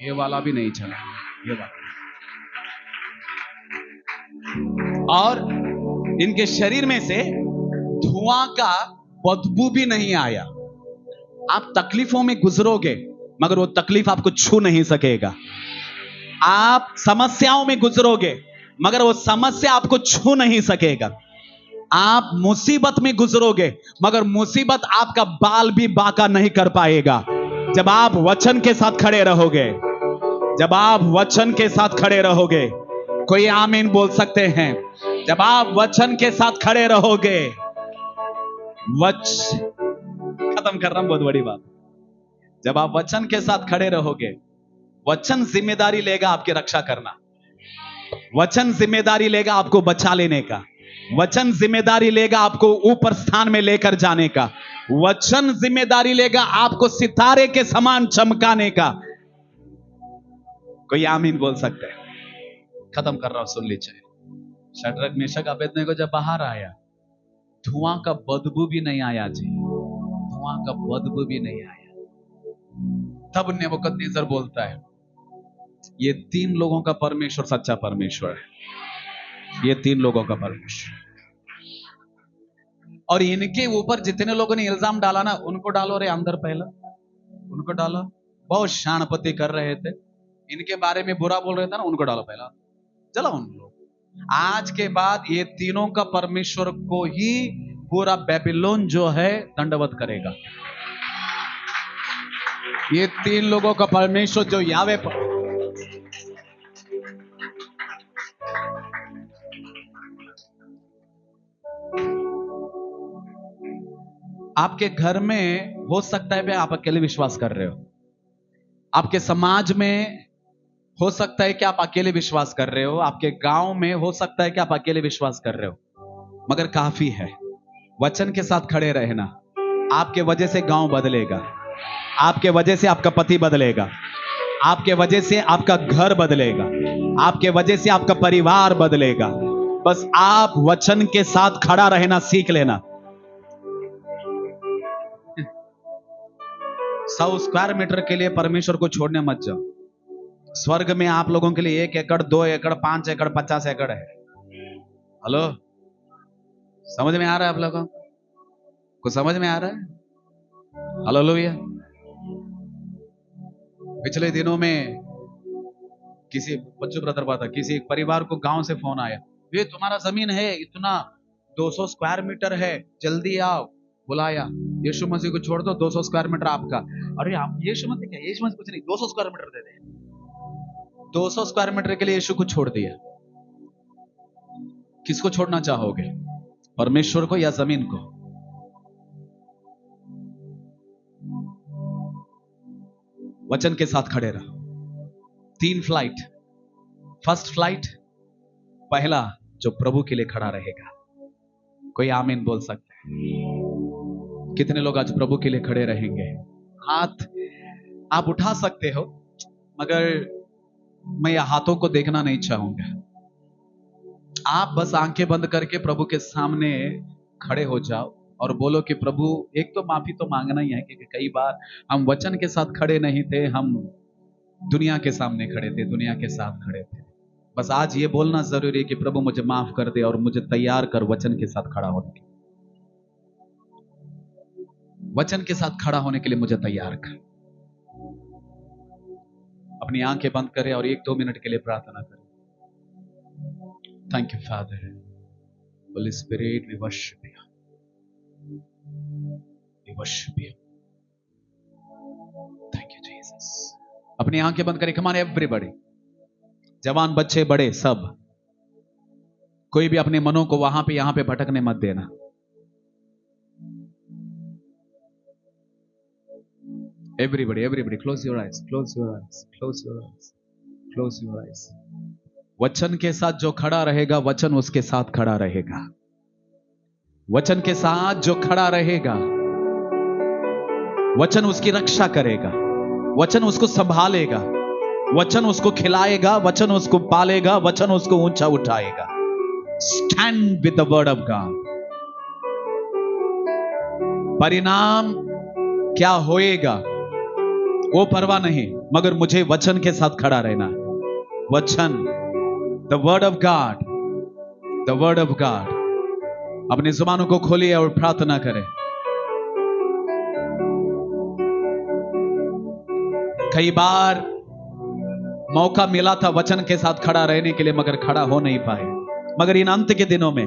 ये वाला भी नहीं जला, ये वाला, और इनके शरीर में से धुआं का बदबू भी नहीं आया। आप तकलीफों में गुजरोगे, मगर वो तकलीफ आपको छू नहीं सकेगा। आप समस्याओं में गुजरोगे, मगर वो समस्या आपको छू नहीं सकेगा। आप मुसीबत में गुजरोगे, मगर मुसीबत आपका बाल भी बांका नहीं कर पाएगा। जब आप वचन के साथ खड़े रहोगे, जब आप वचन के साथ खड़े रहोगे, कोई आमीन बोल सकते हैं? जब आप वचन के साथ खड़े रहोगे, खत्म कर रहा हूं, बहुत बड़ी बात। जब आप वचन के साथ खड़े रहोगे, वचन जिम्मेदारी लेगा आपकी रक्षा करना, वचन जिम्मेदारी लेगा आपको बचा लेने का, वचन जिम्मेदारी लेगा आपको ऊपर स्थान में लेकर जाने का, वचन जिम्मेदारी लेगा आपको सितारे के समान चमकाने का। कोई आमीन बोल सकते हैं? खत्म कर रहा हूं, सुन लीजिए। शद्रक मेशक अबेदनेगो जब बाहर आया, धुआं का बदबू भी नहीं आया जी, धुआं का बदबू भी नहीं आया। तब नेबूकदनेस्सर बोलता है, ये 3 लोगों का परमेश्वर सच्चा परमेश्वर है, ये 3 लोगों का परमेश्वर। और इनके ऊपर जितने लोगों ने इल्जाम डाला ना, उनको डालो रे अंदर, पहला उनको डालो। बहुत शानपति कर रहे थे, इनके बारे में बुरा बोल रहे थे ना, उनको डालो पहला, जला उन लोग। आज के बाद ये तीनों का परमेश्वर को ही पूरा बेबीलोन जो है दंडवत करेगा। ये तीन लोगों का परमेश्वर जो यावे पर आपके घर में हो सकता है आप अकेले विश्वास कर रहे हो, आपके समाज में हो सकता है कि आप अकेले विश्वास कर रहे हो, आपके गांव में हो सकता है कि आप अकेले विश्वास कर रहे हो, मगर काफी है वचन के साथ खड़े रहना। आपके वजह से गांव बदलेगा, आपके वजह से आपका पति बदलेगा, आपके वजह से आपका घर बदलेगा, आपके वजह से आपका परिवार बदलेगा। बस आप वचन के साथ खड़ा रहना सीख लेना। 100 स्क्वायर मीटर के लिए परमेश्वर को छोड़ने मत जाओ। स्वर्ग में आप लोगों के लिए 1 एकड़, 2 एकड़, 5 एकड़, 50 एकड़ है। हेलो, समझ में आ रहा है आप लोगों को? समझ में आ रहा है? हालेलुया। पिछले दिनों में किसी बच्चों ब्रदर बात है, किसी एक परिवार को गांव से फोन आया, ये तुम्हारा जमीन है इतना 200 स्क्वायर मीटर है, जल्दी आओ। बुलाया, यीशु मसीह को छोड़ दो, 200 स्क्वायर मीटर आपका। अरे आप यीशु मसीह क्या, यीशु मसीह कुछ नहीं, 200 स्क्वायर मीटर दे दे। 200 स्क्वायर मीटर के लिए यीशु को छोड़ दिया। किसको छोड़ना चाहोगे, परमेश्वर को या जमीन को? वचन के साथ खड़े रहो। 3 फ्लाइट। फर्स्ट फ्लाइट, पहला जो प्रभु के लिए खड़ा रहेगा। कोई आमीन बोल सकते हैं? कितने लोग आज प्रभु के लिए खड़े रहेंगे? हाथ आप उठा सकते हो, मगर मैं यह हाथों को देखना नहीं चाहूंगा। आप बस आंखें बंद करके प्रभु के सामने खड़े हो जाओ और बोलो कि प्रभु, एक तो माफी तो मांगना ही है, क्योंकि कई बार हम वचन के साथ खड़े नहीं थे, हम दुनिया के सामने खड़े थे, दुनिया के साथ खड़े थे। बस आज ये बोलना जरूरी है कि प्रभु मुझे माफ कर दे और मुझे तैयार कर वचन के साथ खड़ा होने के लिए। वचन के साथ खड़ा होने के लिए मुझे तैयार कर। अपनी आंखें बंद करें और 1-2 मिनट के लिए प्रार्थना करें। Thank you Father, Holy Spirit, we worship you, we worship you. Thank you Jesus. अपनी आंखें बंद करें। कम ऑन एवरीबॉडी, जवान, बच्चे, बड़े, सब। कोई भी अपने मनों को वहां पे यहां पे भटकने मत देना। Everybody, close your eyes, close your eyes, close your eyes, close your eyes. वचन के साथ जो खड़ा रहेगा, वचन उसके साथ खड़ा रहेगा। वचन के साथ जो खड़ा रहेगा, वचन उसकी रक्षा करेगा, वचन उसको संभालेगा, वचन उसको खिलाएगा, वचन उसको पालेगा, वचन उसको ऊंचा उठाएगा। Stand with the word of God. परिणाम क्या होएगा वो परवाह नहीं, मगर मुझे वचन के साथ खड़ा रहना। वचन, the word of God, the word of God. अपनी जुबानों को खोलिए और प्रार्थना करें। कई बार मौका मिला था वचन के साथ खड़ा रहने के लिए, मगर खड़ा हो नहीं पाए। मगर इन अंत के दिनों में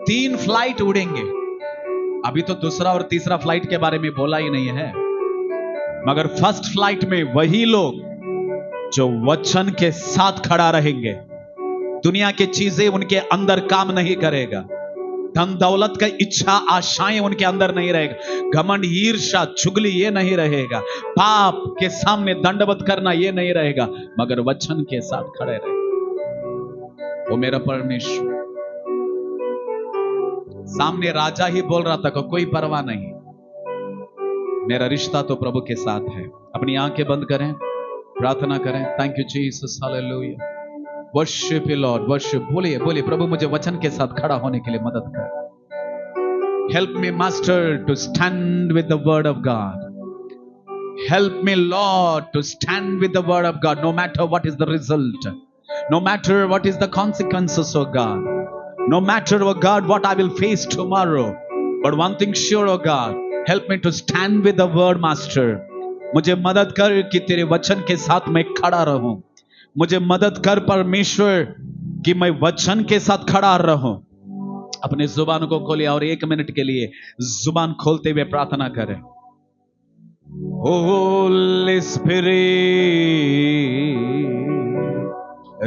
3 फ्लाइट उड़ेंगे। अभी तो दूसरा और तीसरा फ्लाइट के बारे में बोला ही नहीं है, मगर फर्स्ट फ्लाइट में वही लोग जो वचन के साथ खड़ा रहेंगे, दुनिया की चीजें उनके अंदर काम नहीं करेगा, धन दौलत का इच्छा आशाएं उनके अंदर नहीं रहेगा, घमंड, ईर्ष्या, चुगली ये नहीं रहेगा, पाप के सामने दंडवत करना ये नहीं रहेगा, मगर वचन के साथ खड़े रहेगा। वो मेरा परमेश्वर। सामने राजा ही बोल रहा था कि कोई परवाह नहीं, मेरा रिश्ता तो प्रभु के साथ है। अपनी आंखें बंद करें, प्रार्थना करें। Thank you Jesus, hallelujah. Worship you Lord, worship. बोलिए बोलिए, प्रभु मुझे वचन के साथ खड़ा होने के लिए मदद कर। Help me master to stand with the word of God. Help me Lord to stand with the word of God, no matter what is the result, no matter what is the consequences of God, no matter, oh God, what I will face tomorrow, but one thing sure, oh God, help me to stand with the word, Master. मुझे मदद कर कि तेरे वचन के साथ मैं खड़ा रहूं। मुझे मदद कर परमेश्वर कि मैं वचन के साथ खड़ा रहूं। अपने जुबान को खोलिए और 1 मिनट के लिए जुबान खोलते हुए प्रार्थना करें। होली स्पिरिट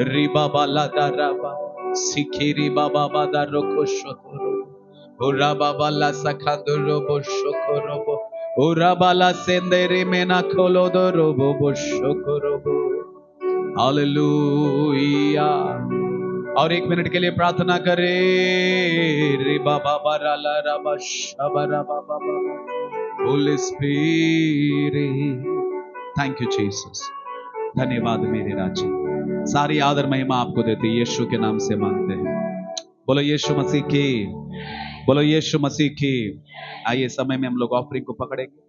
रिबा बाला दाराबा सिखिरी बाबा बादा रोको शोतरो ओरा बाबा ला सखादो रोबो शोकरोबो ओरा बाला सेंदेरी मेना खोलो दो रोबो बो शोकरोबो। हालेलुया। और 1 मिनट के लिए प्रार्थना करे। रे बाबा बाराला राबा शबरा बाबा holy spirit. Thank you Jesus. धन्यवाद मेरे राजा। सारी आदर महिमा आपको देते यीशु के नाम से मांगते हैं। बोलो यीशु मसीह की, बोलो यीशु मसीह की। आइए समय में हम लोग ऑफरिंग को पकड़ेंगे।